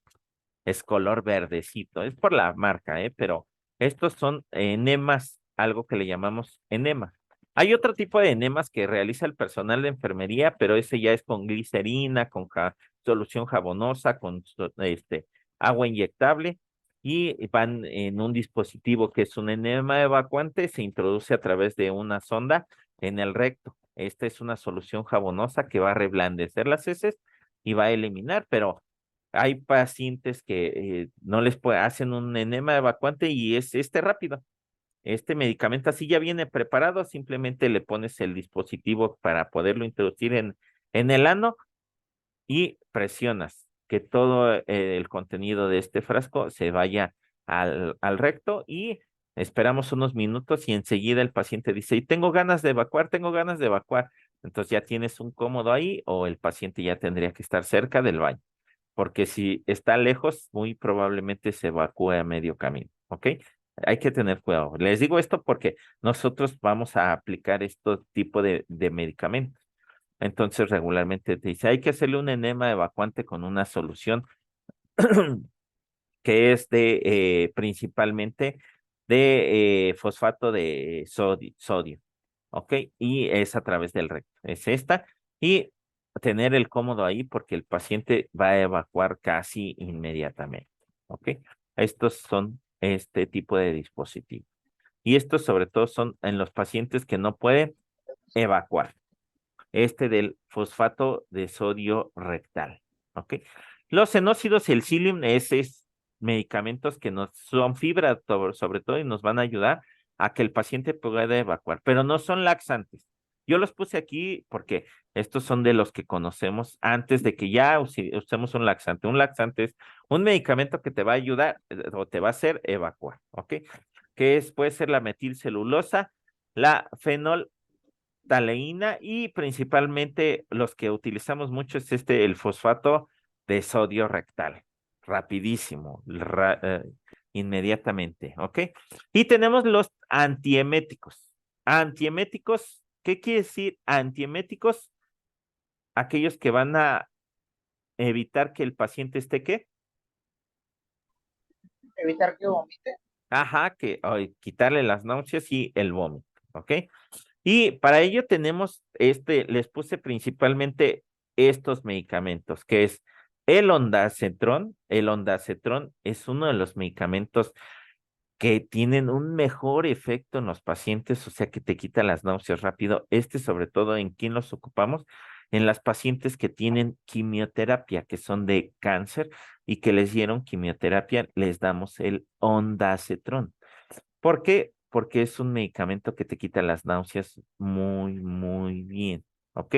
Es color verdecito. Es por la marca, ¿eh? Pero estos son enemas algo que le llamamos enema. Hay otro tipo de enemas que realiza el personal de enfermería, pero ese ya es con glicerina, con solución jabonosa, con agua inyectable y van en un dispositivo que es un enema evacuante, se introduce a través de una sonda en el recto. Esta es una solución jabonosa que va a reblandecer las heces y va a eliminar, pero hay pacientes que no les hacen un enema evacuante y es rápido. Este medicamento así ya viene preparado, simplemente le pones el dispositivo para poderlo introducir en el ano y presionas que todo el contenido de este frasco se vaya al recto y esperamos unos minutos y enseguida el paciente dice, y tengo ganas de evacuar, tengo ganas de evacuar. Entonces ya tienes un cómodo ahí o el paciente ya tendría que estar cerca del baño, porque si está lejos, muy probablemente se evacúe a medio camino, ¿ok? Hay que tener cuidado. Les digo esto porque nosotros vamos a aplicar este tipo de medicamentos. Entonces regularmente te dice, hay que hacerle un enema evacuante con una solución que es principalmente de fosfato de sodio, ¿ok? Y es a través del recto, es esta, y tener el cómodo ahí porque el paciente va a evacuar casi inmediatamente, ¿ok? Estos son este tipo de dispositivos. Y estos sobre todo son en los pacientes que no pueden evacuar. Del fosfato de sodio rectal, ¿ok? Los xenócidos y el psyllium, esos medicamentos que nos son fibra sobre todo y nos van a ayudar a que el paciente pueda evacuar, pero no son laxantes. Yo los puse aquí porque estos son de los que conocemos antes de que ya usemos un laxante. Un laxante es un medicamento que te va a ayudar o te va a hacer evacuar, ¿ok? Puede ser la metilcelulosa, la fenolftaleína y principalmente los que utilizamos mucho es el fosfato de sodio rectal. Rapidísimo, inmediatamente, ¿ok? Y tenemos los antieméticos. Antieméticos, ¿qué quiere decir antieméticos? Aquellos que van a evitar que el paciente esté, ¿qué? Evitar que vomite. Ajá, quitarle las náuseas y el vómito, ¿ok? Y para ello tenemos les puse principalmente estos medicamentos, que es el ondansetron. El ondansetron es uno de los medicamentos que tienen un mejor efecto en los pacientes, o sea que te quita las náuseas rápido. Sobre todo, ¿en quién los ocupamos? En las pacientes que tienen quimioterapia, que son de cáncer y que les dieron quimioterapia, les damos el ondansetron. ¿Por qué? Porque es un medicamento que te quita las náuseas muy, muy bien, ¿ok?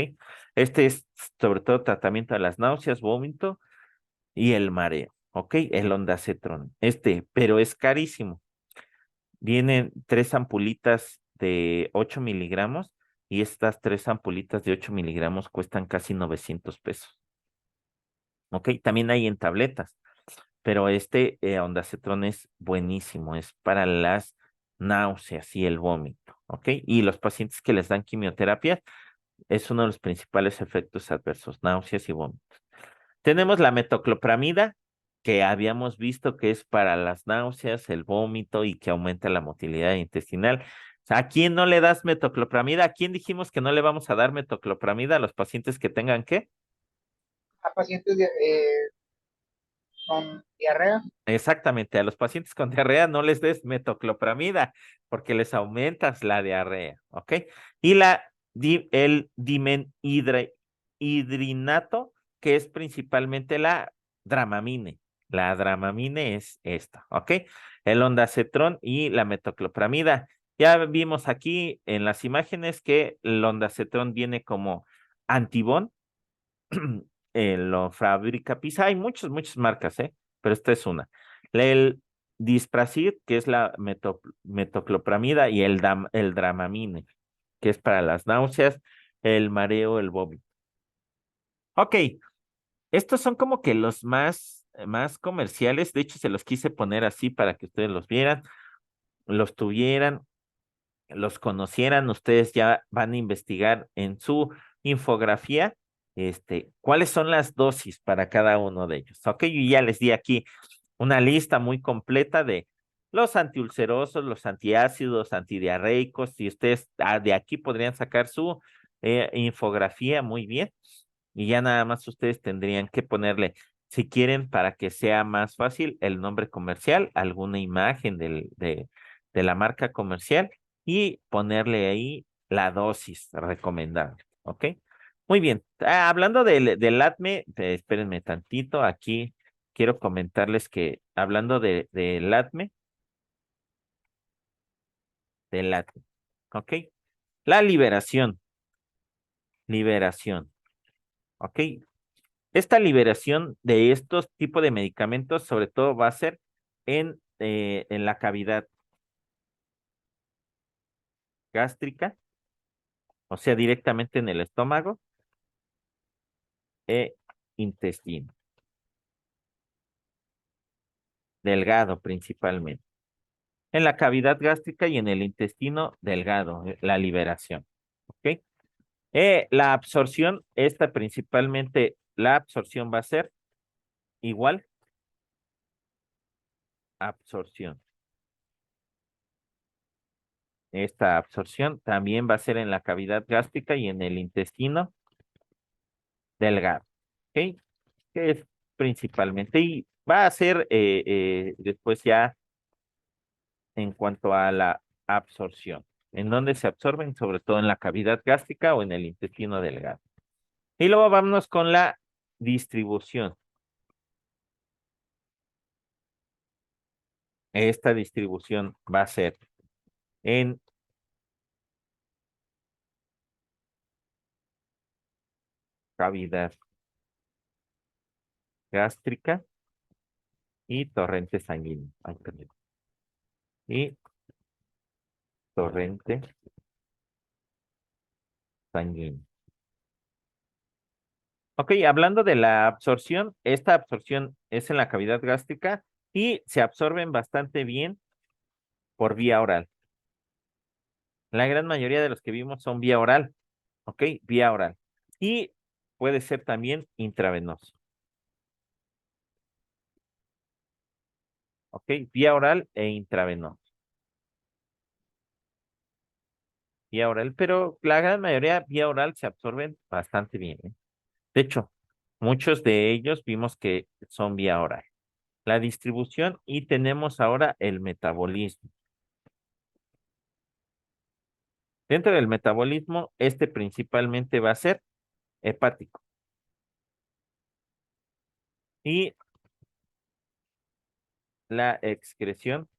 Es sobre todo tratamiento de las náuseas, vómito y el mareo, ¿ok? El ondansetron. Pero es carísimo. Vienen 3 ampulitas de 8 miligramos y estas 3 ampulitas de 8 miligramos cuestan casi 900 pesos, ¿ok? También hay en tabletas, pero ondansetron es buenísimo, es para las náuseas y el vómito, ¿ok? Y los pacientes que les dan quimioterapia es uno de los principales efectos adversos, náuseas y vómitos. Tenemos la metoclopramida, que habíamos visto que es para las náuseas, el vómito y que aumenta la motilidad intestinal. ¿A quién no le das metoclopramida? ¿A quién dijimos que no le vamos a dar metoclopramida? ¿A los pacientes que tengan qué? A pacientes con diarrea. Exactamente, a los pacientes con diarrea no les des metoclopramida porque les aumentas la diarrea, ¿ok? Y el dimenhidrinato, que es principalmente la dramamine. La dramamine es esta, ¿ok? El ondansetron y la metoclopramida. Ya vimos aquí en las imágenes que el ondansetron viene como antibón. Lo fabrica PISA. Hay muchas marcas, pero esta es una. El Dispracid, que es la metoclopramida, y el Dramamine, que es para las náuseas, el mareo, el vómito. Ok, estos son como que los más comerciales. De hecho, se los quise poner así para que ustedes los vieran, los tuvieran, los conocieran. Ustedes ya van a investigar en su infografía cuáles son las dosis para cada uno de ellos. Ok, yo ya les di aquí una lista muy completa de Los antiulcerosos, los antiácidos, antidiarreicos, si ustedes de aquí podrían sacar su infografía muy bien y ya nada más ustedes tendrían que ponerle, si quieren, para que sea más fácil, el nombre comercial, alguna imagen de la marca comercial y ponerle ahí la dosis recomendada, ¿ok? Muy bien. Hablando del ATME, espérenme tantito, aquí quiero comentarles que hablando del ATME, ¿ok? La liberación, ¿ok? Esta liberación de estos tipos de medicamentos, sobre todo, va a ser en la cavidad gástrica, o sea, directamente en el estómago e intestino, delgado principalmente. En la cavidad gástrica y en el intestino delgado, la liberación, ¿ok? La absorción, esta principalmente, la absorción va a ser igual, absorción. Esta absorción también va a ser en la cavidad gástrica y en el intestino delgado, ¿ok? Que es principalmente, y va a ser después ya en cuanto a la absorción, en donde se absorben, sobre todo en la cavidad gástrica o en el intestino delgado. Y luego vámonos con la distribución. Esta distribución va a ser en cavidad gástrica y torrente sanguíneo. Ay, perdón. Y torrente sanguíneo. Ok, hablando de la absorción, esta absorción es en la cavidad gástrica y se absorben bastante bien por vía oral. La gran mayoría de los que vimos son vía oral, ok, vía oral. Y puede ser también intravenoso. Ok, vía oral e intravenoso. Vía oral, pero la gran mayoría vía oral se absorben bastante bien, ¿eh? De hecho, muchos de ellos vimos que son vía oral. La distribución y tenemos ahora el metabolismo. Dentro del metabolismo, este principalmente va a ser hepático. Y la excreción,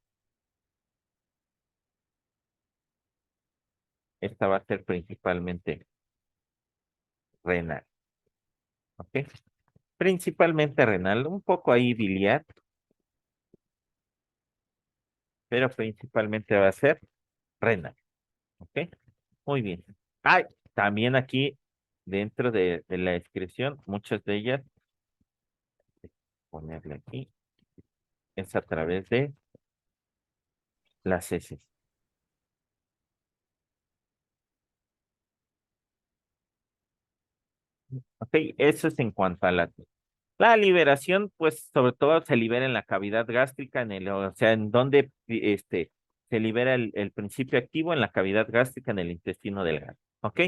esta va a ser principalmente renal. ¿Ok? Principalmente renal, un poco ahí biliar, pero principalmente va a ser renal. ¿Ok? Muy bien. Hay también aquí, dentro de la excreción, muchas de ellas, ponerle aquí, es a través de las heces. Ok, eso es en cuanto a la liberación, pues sobre todo se libera en la cavidad gástrica, o sea, en donde se libera el principio activo en la cavidad gástrica, en el intestino delgado. ¿Ok?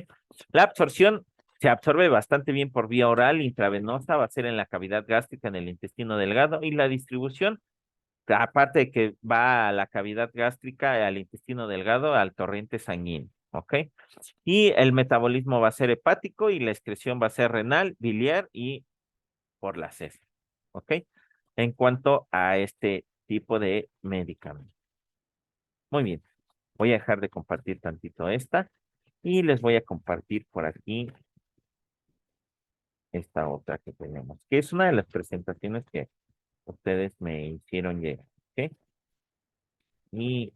La absorción se absorbe bastante bien por vía oral, intravenosa, va a ser en la cavidad gástrica, en el intestino delgado, y la distribución, aparte de que va a la cavidad gástrica, al intestino delgado, al torrente sanguíneo. ¿Ok? Y el metabolismo va a ser hepático y la excreción va a ser renal, biliar y por las heces. ¿Ok? En cuanto a este tipo de medicamento. Muy bien. Voy a dejar de compartir tantito esta y les voy a compartir por aquí esta otra que tenemos, que es una de las presentaciones que ustedes me hicieron llegar. ¿Ok? Y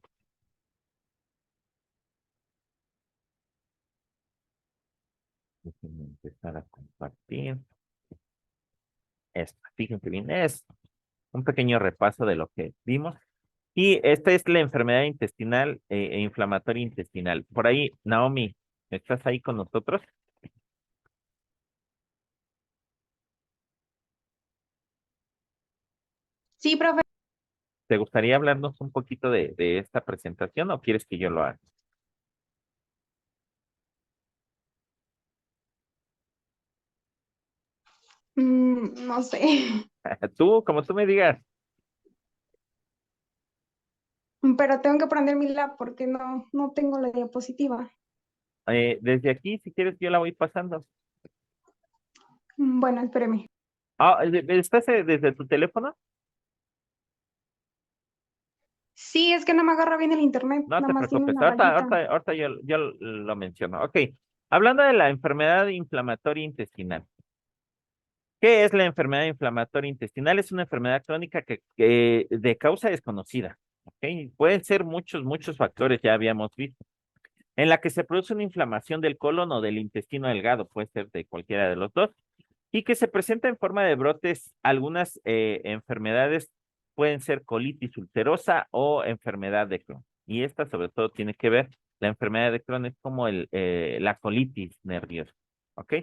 déjenme empezar a compartir esta. Fíjense bien, es un pequeño repaso de lo que vimos. Y esta es la enfermedad intestinal e inflamatoria intestinal. Por ahí, Naomi, ¿estás ahí con nosotros? Sí, profe. ¿Te gustaría hablarnos un poquito de esta presentación o quieres que yo lo haga? No sé, Tú, como tú me digas. pero tengo que prender mi lab porque no tengo la diapositiva. Desde aquí, si quieres, yo la voy pasando. Bueno, espéreme. Ah, ¿estás desde tu teléfono? Sí, es que no me agarra bien el internet, No nada te más tiene preocupes. una rayita. Ahorita yo lo menciono. Ok. Hablando de la enfermedad inflamatoria intestinal. ¿Qué es la enfermedad inflamatoria intestinal? Es una enfermedad crónica que de causa desconocida. ¿Ok? Pueden ser muchos factores, ya habíamos visto, en la que se produce una inflamación del colon o del intestino delgado, puede ser de cualquiera de los dos, y que se presenta en forma de brotes. Algunas enfermedades pueden ser colitis ulcerosa o enfermedad de Crohn. Y esta sobre todo tiene que ver, la enfermedad de Crohn es como la colitis nerviosa. ¿Ok?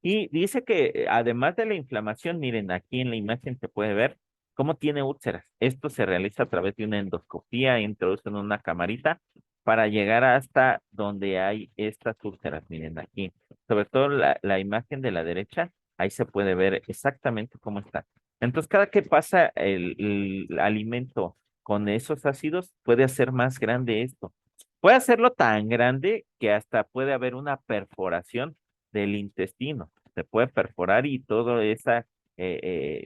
Y dice que además de la inflamación, miren, aquí en la imagen se puede ver cómo tiene úlceras. Esto se realiza a través de una endoscopía, introducen una camarita para llegar hasta donde hay estas úlceras. Miren aquí, sobre todo la imagen de la derecha, ahí se puede ver exactamente cómo está. Entonces, cada que pasa el alimento con esos ácidos, puede hacer más grande esto. Puede hacerlo tan grande que hasta puede haber una perforación del intestino. Se puede perforar y toda esa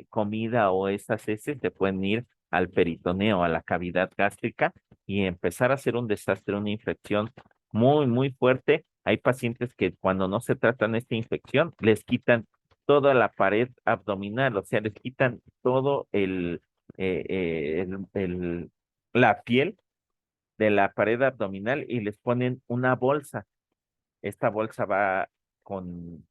comida o esas heces se pueden ir al peritoneo, a la cavidad gástrica y empezar a hacer un desastre, una infección muy fuerte. Hay pacientes que cuando no se tratan esta infección, les quitan toda la pared abdominal, o sea, les quitan todo la piel de la pared abdominal y les ponen una bolsa. Esta bolsa va con,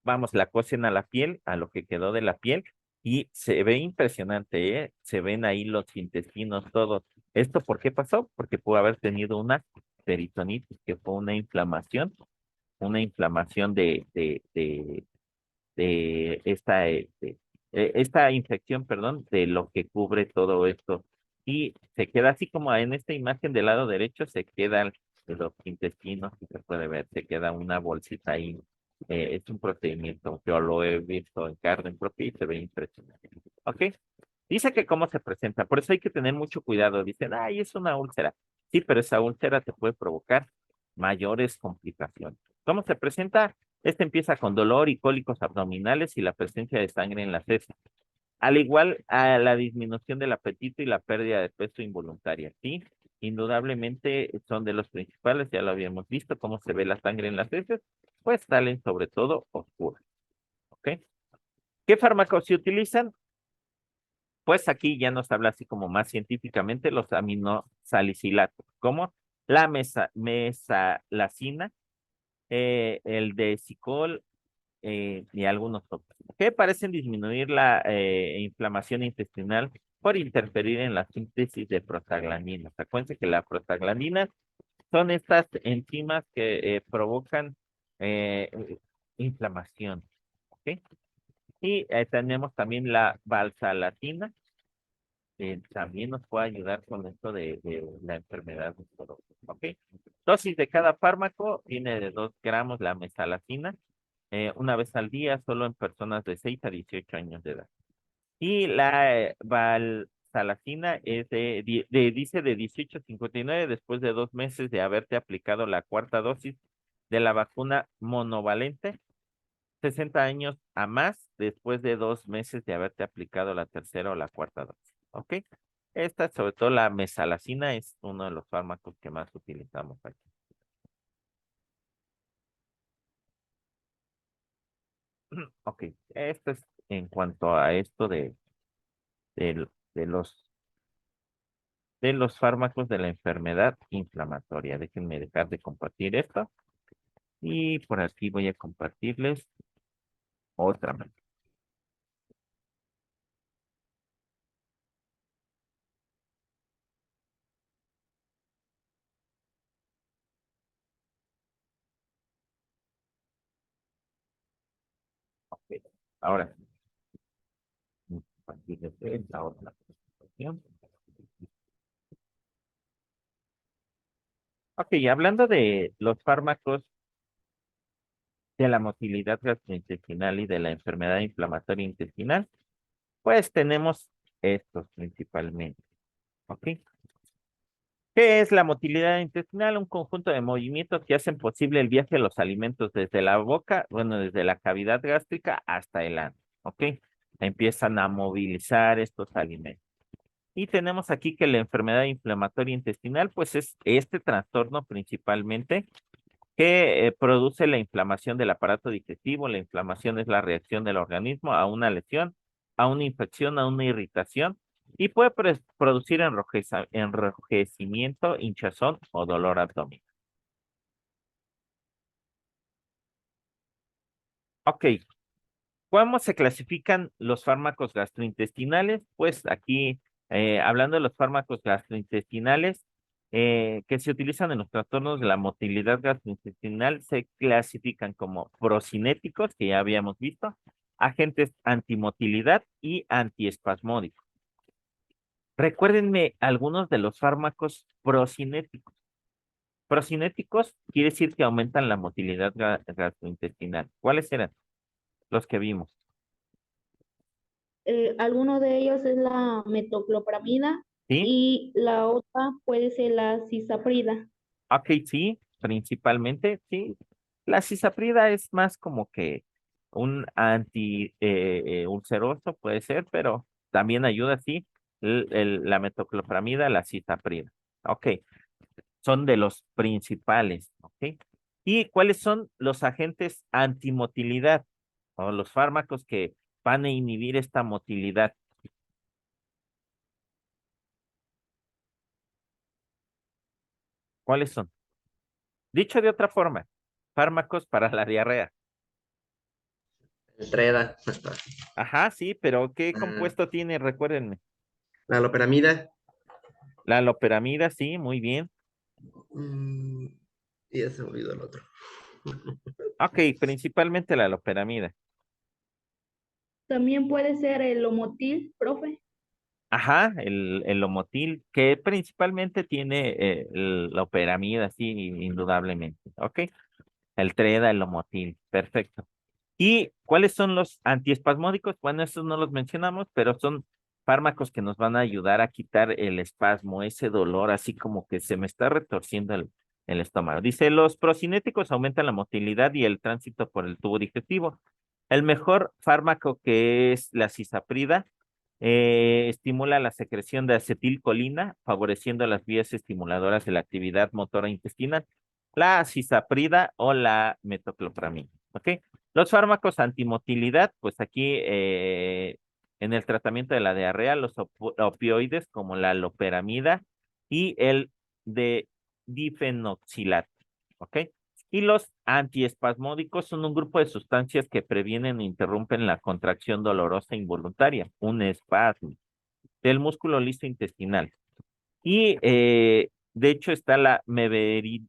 vamos, la cosen a la piel, a lo que quedó de la piel, y se ve impresionante, ¿eh? Se ven ahí los intestinos, todos. ¿Esto por qué pasó? Porque pudo haber tenido una peritonitis, que fue una inflamación de esta infección, perdón, de lo que cubre todo esto. Y se queda así como en esta imagen del lado derecho, se quedan los intestinos, y se puede ver, se queda una bolsita ahí. Es un procedimiento, yo lo he visto en carne propia y se ve impresionante. ¿Ok? Dice que cómo se presenta, por eso hay que tener mucho cuidado. Dicen, ay, es una úlcera. Sí, pero esa úlcera te puede provocar mayores complicaciones. ¿Cómo se presenta? Este empieza con dolor y cólicos abdominales y la presencia de sangre en las heces, al igual a la disminución del apetito y la pérdida de peso involuntaria. Sí, indudablemente son de los principales, ya lo habíamos visto, cómo se ve la sangre en las heces, pues salen sobre todo oscuras. ¿Ok? ¿Qué fármacos se utilizan? Pues aquí ya nos habla así como más científicamente los aminosalicilatos, como la mesalacina, el decicol y algunos otros, que parecen disminuir la inflamación intestinal por interferir en la síntesis de prostaglandinas. Acuérdense que la prostaglandina son estas enzimas que provocan inflamación. ¿Ok? Y tenemos también la valsalatina, también nos puede ayudar con esto de la enfermedad de Sorolla. ¿Ok? Dosis de cada fármaco tiene de 2 gramos la mesalacina, una vez al día, solo en personas de 6 a 18 años de edad. Y la valsalacina es dice de 18 a 59 después de 2 meses de haberte aplicado la cuarta dosis de la vacuna monovalente, 60 años a más después de 2 meses de haberte aplicado la tercera o la cuarta dosis. ¿Ok? Esta, sobre todo la mesalacina, es uno de los fármacos que más utilizamos aquí. Ok, esto es en cuanto a esto de, de los, de los fármacos de la enfermedad inflamatoria. Déjenme dejar de compartir esto. Y por aquí voy a compartirles otra más. Ok, ahora sí. Bueno. Fíjate, es la otra presentación. Ok, hablando de los fármacos de la motilidad gastrointestinal y de la enfermedad inflamatoria intestinal, pues tenemos estos principalmente. ¿Ok? ¿Qué es la motilidad intestinal? Un conjunto de movimientos que hacen posible el viaje de los alimentos desde la boca, bueno, desde la cavidad gástrica hasta el ano. ¿Ok? Empiezan a movilizar estos alimentos. Y tenemos aquí que la enfermedad inflamatoria intestinal, pues es este trastorno principalmente que produce la inflamación del aparato digestivo. La inflamación es la reacción del organismo a una lesión, a una infección, a una irritación y puede producir enrojecimiento, hinchazón o dolor abdominal. Ok, ¿cómo se clasifican los fármacos gastrointestinales? Pues aquí, hablando de los fármacos gastrointestinales que se utilizan en los trastornos de la motilidad gastrointestinal, se clasifican como procinéticos, que ya habíamos visto, agentes antimotilidad y antiespasmódicos. Recuérdenme algunos de los fármacos procinéticos. Procinéticos quiere decir que aumentan la motilidad gastrointestinal. ¿Cuáles eran los que vimos? Alguno de ellos es la metoclopramida ¿Sí? y la otra puede ser la cisaprida. Ok, sí, principalmente, sí. La cisaprida es más como que un ulceroso, puede ser, pero también ayuda, sí, la metoclopramida, la cisaprida. Ok, son de los principales, ok. ¿Y cuáles son los agentes antimotilidad o los fármacos que van a inhibir esta motilidad? ¿Cuáles son? Dicho de otra forma, fármacos para la diarrea. El Treda, Ajá, sí, pero ¿qué ah, compuesto tiene? Recuérdenme. la loperamida. La loperamida, sí, muy bien. mm, y ya se me olvidó el otro. Ok, principalmente la loperamida. También puede ser el Lomotil, profe. Ajá, el Lomotil, que principalmente tiene loperamida, sí, indudablemente. Ok, el Treda, el Lomotil, perfecto. ¿Y cuáles son los antiespasmódicos? Bueno, estos no los mencionamos, pero son fármacos que nos van a ayudar a quitar el espasmo, ese dolor, así como que se me está retorciendo el estómago. Dice, los procinéticos aumentan la motilidad y el tránsito por el tubo digestivo. El mejor fármaco, que es la cisaprida, estimula la secreción de acetilcolina, favoreciendo las vías estimuladoras de la actividad motora intestinal. La cisaprida o la metoclopramida. ¿Ok? Los fármacos antimotilidad, pues aquí en el tratamiento de la diarrea, los opioides como la loperamida y el de difenoxilato, ¿ok? Y los antiespasmódicos son un grupo de sustancias que previenen e interrumpen la contracción dolorosa involuntaria, un espasmo del músculo liso intestinal. Y de hecho está la mebedirina.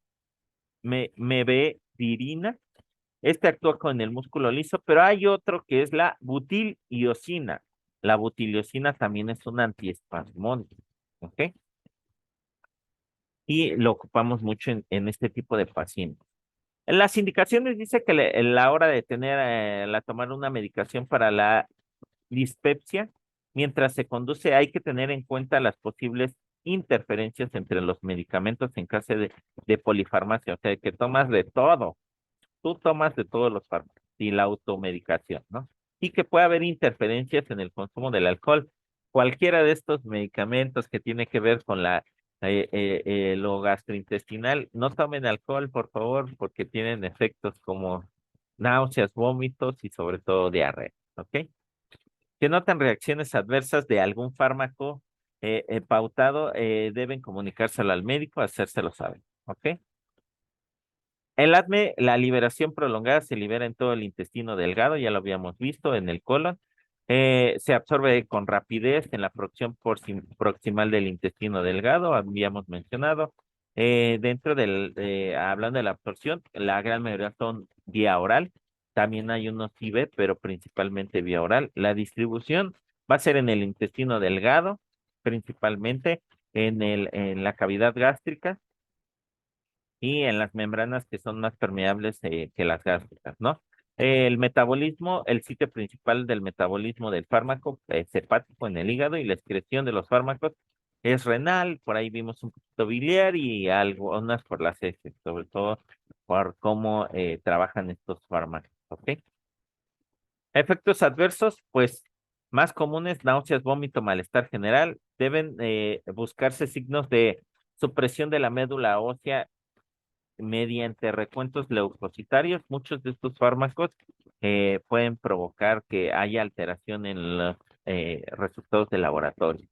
Este actúa con el músculo liso, pero hay otro que es la butiliosina. La butiliosina también es un antiespasmódico, ¿ok? Y lo ocupamos mucho en este tipo de pacientes. En las indicaciones dice que en la hora de tener, tomar una medicación para la dispepsia, mientras se conduce, hay que tener en cuenta las posibles interferencias entre los medicamentos en caso de polifarmacia, o sea, que tomas de todo. Tú tomas de todos los fármacos y la automedicación, ¿no? Y que puede haber interferencias en el consumo del alcohol. Cualquiera de estos medicamentos que tiene que ver con lo gastrointestinal, no tomen alcohol, por favor, porque tienen efectos como náuseas, vómitos y sobre todo diarrea, ¿ok? Que notan reacciones adversas de algún fármaco pautado, deben comunicárselo al médico, hacérselo saber, ¿ok? El ADME, la liberación prolongada se libera en todo el intestino delgado, ya lo habíamos visto en el colon. Se absorbe con rapidez en la porción proximal del intestino delgado, habíamos mencionado. Hablando de la absorción, la gran mayoría son vía oral. También hay unos IV, pero principalmente vía oral. La distribución Va a ser en el intestino delgado, principalmente en la cavidad gástrica y en las membranas que son más permeables que las gástricas, ¿no? El metabolismo, el sitio principal del metabolismo del fármaco es hepático en el hígado y la excreción de los fármacos es renal, por ahí vimos un poquito biliar y algunas por las heces, sobre todo por cómo trabajan estos fármacos, ¿ok? Efectos adversos, pues más comunes, náuseas, vómito, malestar general. Deben buscarse signos de supresión de la médula ósea mediante recuentos leucocitarios. Muchos de estos fármacos pueden provocar que haya alteración en los resultados de laboratorio.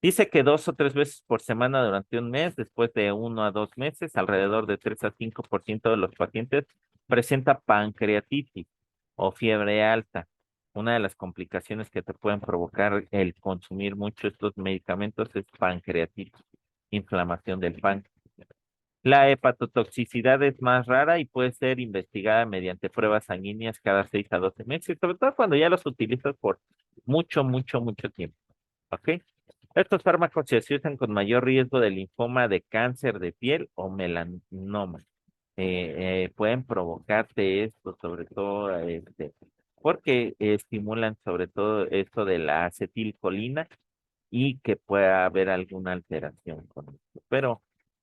Dice que 2 o 3 veces por semana durante un mes, después de 1 a 2 meses, alrededor de 3 a 5% de los pacientes presenta pancreatitis o fiebre alta. Una de las complicaciones que te pueden provocar el consumir mucho estos medicamentos es pancreatitis, inflamación del páncreas. La hepatotoxicidad es más rara y puede ser investigada mediante pruebas sanguíneas cada 6 a 12 meses, sobre todo cuando ya los utilizas por mucho, mucho, mucho tiempo. ¿Ok? Estos fármacos se asocian con mayor riesgo de linfoma de cáncer de piel o melanoma. Pueden provocarte esto, sobre todo, porque estimulan sobre todo esto de la acetilcolina y que pueda haber alguna alteración con esto. Pero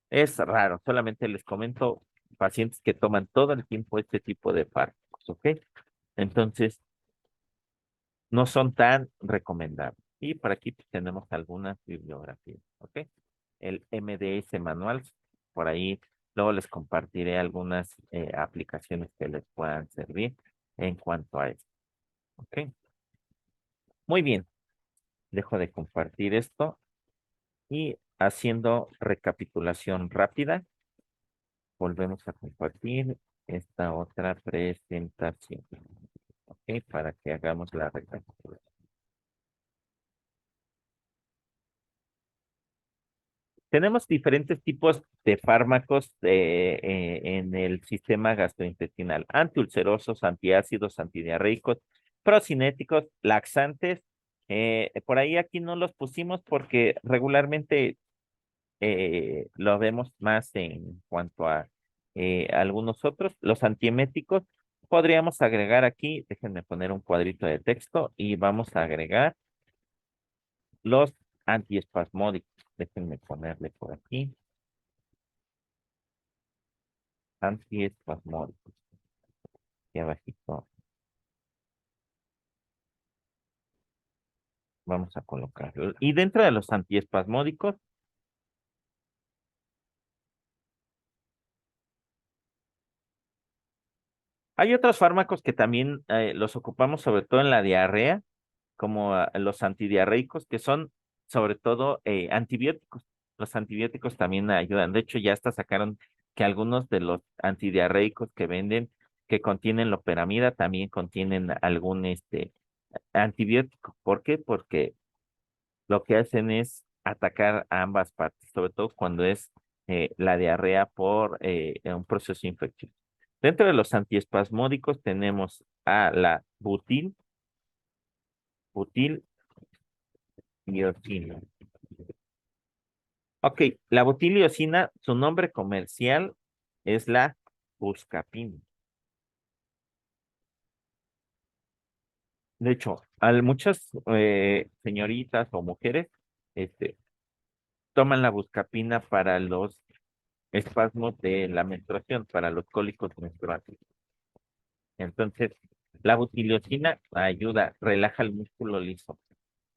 es raro, solamente les comento pacientes que toman todo el tiempo este tipo de fármacos, ¿ok? Entonces, no son tan recomendables. Y por aquí pues, tenemos algunas bibliografías, ¿ok? El MDS manual, por ahí luego les compartiré algunas aplicaciones que les puedan servir en cuanto a esto, ¿ok? Muy bien, dejo de compartir esto y haciendo recapitulación rápida, volvemos a compartir esta otra presentación, ¿ok? Para que hagamos la recapitulación. Tenemos diferentes tipos de fármacos en el sistema gastrointestinal, antiulcerosos, antiácidos, antidiarreicos, procinéticos, laxantes. Por ahí aquí no los pusimos porque regularmente lo vemos más en cuanto a algunos otros. Los antieméticos, podríamos agregar aquí, déjenme poner un cuadrito de texto y vamos a agregar los antiespasmódicos. Déjenme ponerle por aquí. Antiespasmódicos. Aquí abajito vamos a colocarlo. Y dentro de los antiespasmódicos, hay otros fármacos que también los ocupamos sobre todo en la diarrea, como los antidiarreicos, que son sobre todo antibióticos. Los antibióticos también ayudan. De hecho, ya hasta sacaron que algunos de los antidiarreicos que venden, que contienen loperamida, también contienen algún antibiótico. ¿Por qué? Porque lo que hacen es atacar a ambas partes, sobre todo cuando es la diarrea por un proceso infeccioso. Dentro de los antiespasmódicos tenemos a la butil biosina. Ok, la butiliosina, su nombre comercial es la buscapina. De hecho, muchas señoritas o mujeres este, toman la buscapina para los espasmos de la menstruación, para los cólicos menstruales. Entonces, la butiliosina ayuda, relaja el músculo liso.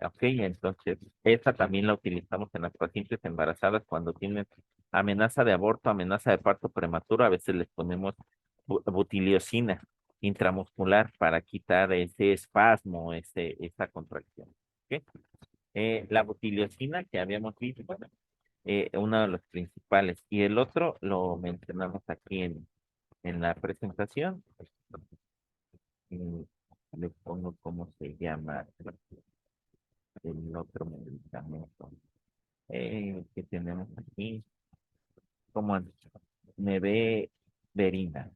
Ok, entonces esa también la utilizamos en las pacientes embarazadas cuando tienen amenaza de aborto, amenaza de parto prematuro. A veces les ponemos butiliosina intramuscular para quitar ese espasmo, esa contracción. ¿Ok? La butiliosina que habíamos visto, bueno, uno de los principales. Y el otro lo mencionamos aquí en la presentación. Mm, Le pongo cómo se llama el otro medicamento que tenemos aquí, como neveverina.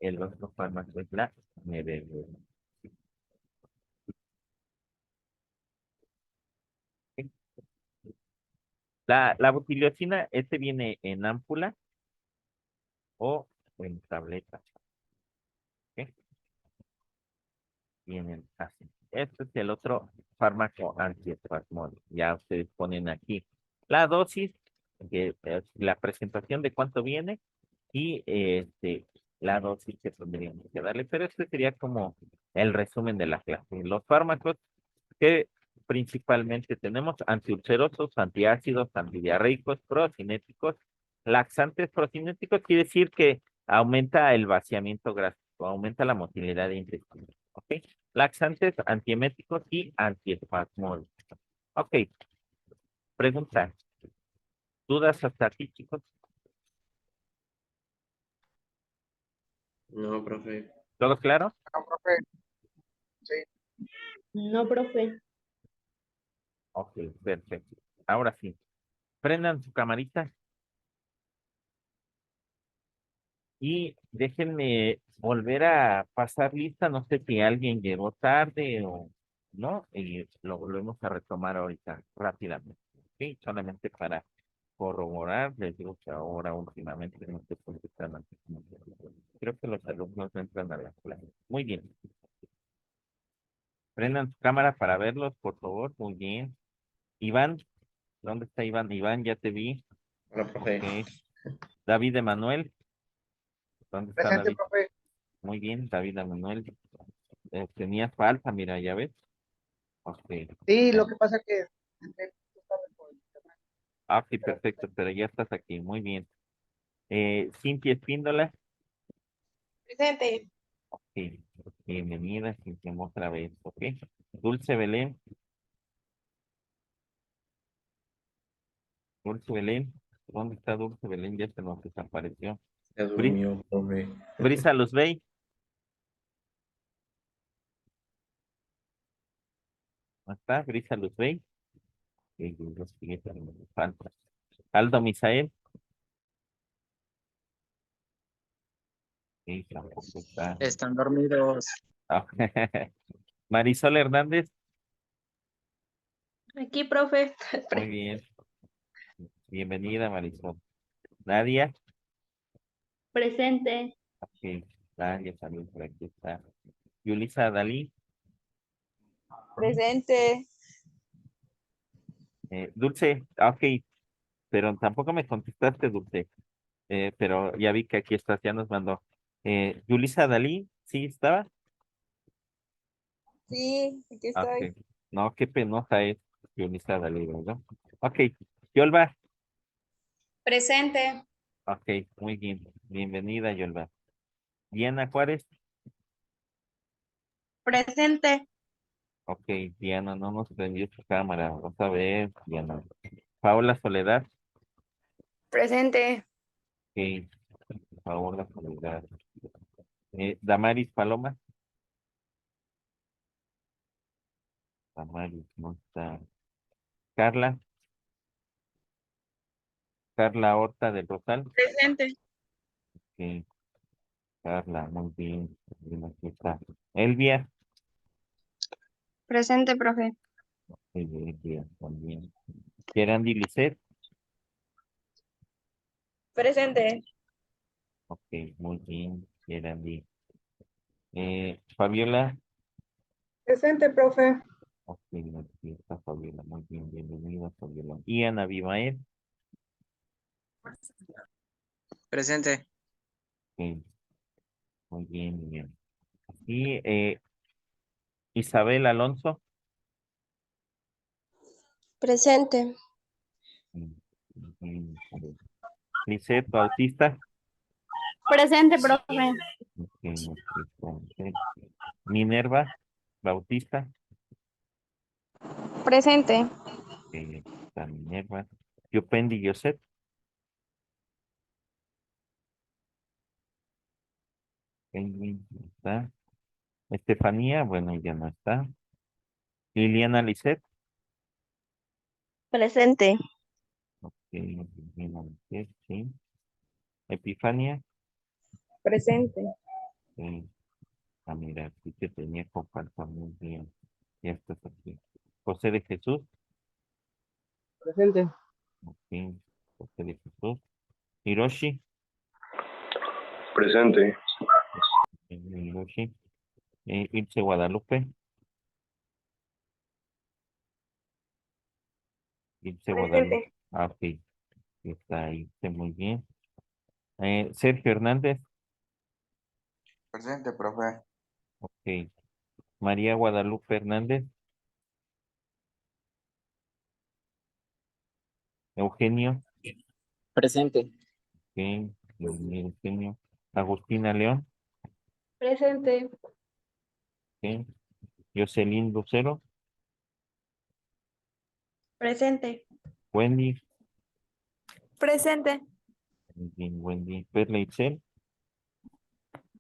El otro fármaco es la nebulización. La butiliocina, este viene en ámpula o en tableta. ¿Ok? Vienen así. Este es el otro fármaco antiespasmódico. Ya ustedes ponen aquí la dosis, la presentación de cuánto viene y la dosis que tendríamos que darle. Pero este sería como el resumen de la clase. Los fármacos que principalmente tenemos antiulcerosos, antiácidos, antidiarreicos, procinéticos, laxantes. Procinéticos quiere decir que aumenta el vaciamiento gástrico, aumenta la motilidad de intestino. ¿Ok? Laxantes, antieméticos y antiespasmódicos. Ok. Pregunta. ¿Dudas hasta aquí, chicos? No, profe. ¿Todo claro? No, profe. Sí. No, profe. Ok, perfecto. Ahora sí. Prendan su camarita y déjenme volver a pasar lista. No sé si alguien llegó tarde o no, y lo volvemos a retomar ahorita rápidamente. Ok, solamente para corroborar, les digo que ahora últimamente no estoy contestando antes. Creo que los alumnos no entran a la clase. Muy bien. Prendan su cámara para verlos, por favor. Muy bien. Iván, ¿dónde está Iván? Iván, ya te vi. Hola, profe. Ok. David Emanuel, ¿dónde está Presente, David? profe. Muy bien, David Emanuel. Tenía falta, mira, ya ves. Ok. Sí, lo que pasa que tú sabes, por internet. Ah, sí, perfecto, pero ya estás aquí. Muy bien. Cintia Espíndola. Presente. Ok. Bienvenida, Cintia, otra vez. Ok. Dulce Belén. Dulce Belén. ¿Dónde está Dulce Belén? Ya se nos desapareció. Se durmió, profe. Brisa Luzbey. ¿Dónde está? Brisa Luzbey. Los siguientes me falta. Aldo Misael. Sí, tampoco está. Están dormidos. Ah, Marisol Hernández. Aquí, profe. Muy bien. Bienvenida, Marisol. Nadia. Presente. Ok. Nadia también por aquí está. Yulisa Dalí. Presente. Dulce. Ok. Pero tampoco me contestaste, Dulce. Pero ya vi que aquí estás, ya nos mandó. Yulisa Dalí, ¿sí estaba? Sí, aquí Ah, estoy. ok. No, qué penosa es Yulisa Dalí, ¿verdad? Ok. Yolva. Presente. Ok, muy bien. Bienvenida, Yolva. Diana Juárez. Presente. Ok, Diana, no nos prendió su cámara. Vamos a ver, Diana. Paola Soledad. Presente. Ok, Paola Soledad. Damaris Paloma. Damaris, no está. Carla. Carla Horta del Rosal. Presente. Ok, Carla, muy bien. Bien, aquí está. Elvia. Presente, profe. Elvia también. Gerandi Lisset. Presente. Ok, muy bien. Gerandi. Fabiola. Presente, profe. Ok, aquí está Fabiola. Muy bien, bienvenida, Fabiola. Y Ana Abimael. Presente. Ok, muy bien, muy bien. Y Isabel Alonso. Presente. Mm, bien, Isabel. Lisette Bautista. Presente, profe. Ok, aquí está, ok. Minerva Bautista. Presente. Ok, aquí está Minerva. Yopendi Joseph. Penguin, no está. Estefanía, bueno, ya no está. Liliana Lisset. Presente. Ok, Liliana Lisset, sí. Epifania. Presente. Sí. Ah, mira, sí que tenía comparto muy bien. Ya estás aquí. José de Jesús. Presente. Ok. José de Jesús. Hiroshi. Presente. Hiroshi. Ilse Guadalupe. Ilse Guadalupe. Presente. Ah, ok. Está ahí. Muy bien. Sergio Hernández. Presente, profe. Ok. María Guadalupe Hernández. Eugenio. Presente. Ok. Eugenio. Agustina León. Presente. Ok. Jocelyn Lucero. Presente. Wendy. Presente. Muy bien, Wendy. Perla Itzel.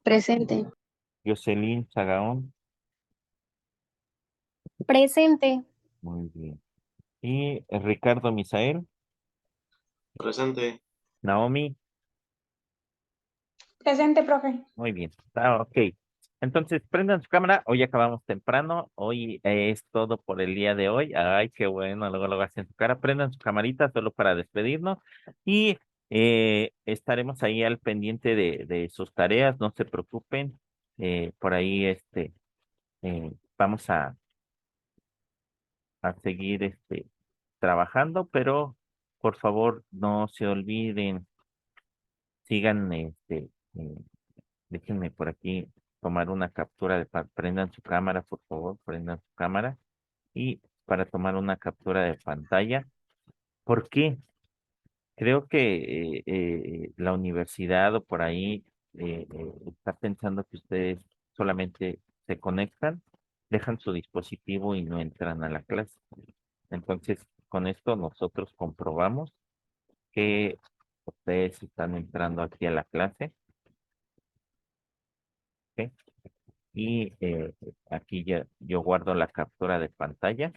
Presente. Jocelyn Sagaón. Presente. Muy bien. Y Ricardo Misael. Presente. Naomi. Presente, profe. Muy bien. Ah, ok. Entonces, prendan su cámara. Hoy acabamos temprano. Hoy es todo por el día de hoy. Ay, qué bueno. Luego lo hacen su cara. Prendan su camarita solo para despedirnos. Y estaremos ahí al pendiente de sus tareas. No se preocupen. Por ahí, vamos a seguir, trabajando, pero por favor, no se olviden. Sigan, eh, déjenme por aquí tomar una captura prendan su cámara, por favor, prendan su cámara y para tomar una captura de pantalla. ¿Por qué? Creo que la universidad o por ahí está pensando que ustedes solamente se conectan, dejan su dispositivo y no entran a la clase. Entonces, con esto nosotros comprobamos que ustedes están entrando aquí a la clase, ¿ok? Y aquí ya yo guardo la captura de pantalla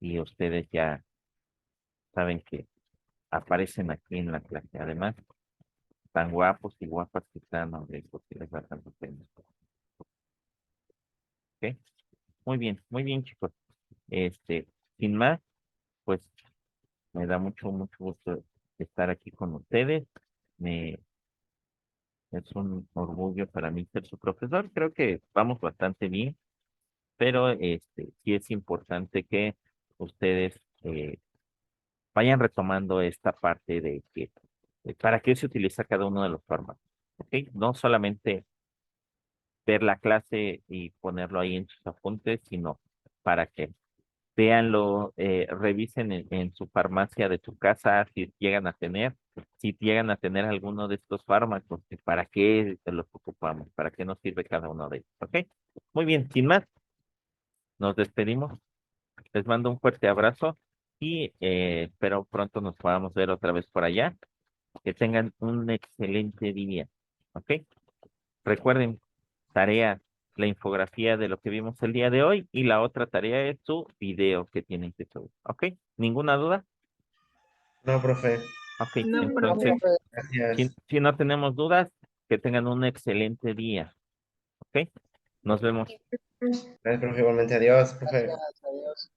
y ustedes ya saben que aparecen aquí en la clase. Además, tan guapos y guapas que están, hombre, porque les da tanto pena. ¿Ok? Muy bien, chicos. Sin más, pues me da mucho gusto estar aquí con ustedes. Me, es un orgullo para mí ser su profesor. Creo que vamos bastante bien, pero sí es importante que ustedes vayan retomando esta parte de que para qué se utiliza cada uno de los fármacos. ¿Ok? No solamente ver la clase y ponerlo ahí en sus apuntes, sino para que véanlo, revisen en su farmacia de su casa si llegan a tener alguno de estos fármacos, para qué los ocupamos, para qué nos sirve cada uno de ellos. ¿Ok? Muy bien, sin más, nos despedimos. Les mando un fuerte abrazo y espero pronto nos podamos ver otra vez por allá. Que tengan un excelente día. ¿Ok? Recuerden, tarea, la infografía de lo que vimos el día de hoy y la otra tarea es su video que tienen que subir. ¿Ok? ¿Ninguna duda? No, profe. Ok, No, No, entonces, profe. profe. Gracias. si no tenemos dudas, que tengan un excelente día. ¿Ok? Nos vemos. Gracias, profe. Igualmente, adiós, profe. Gracias, adiós.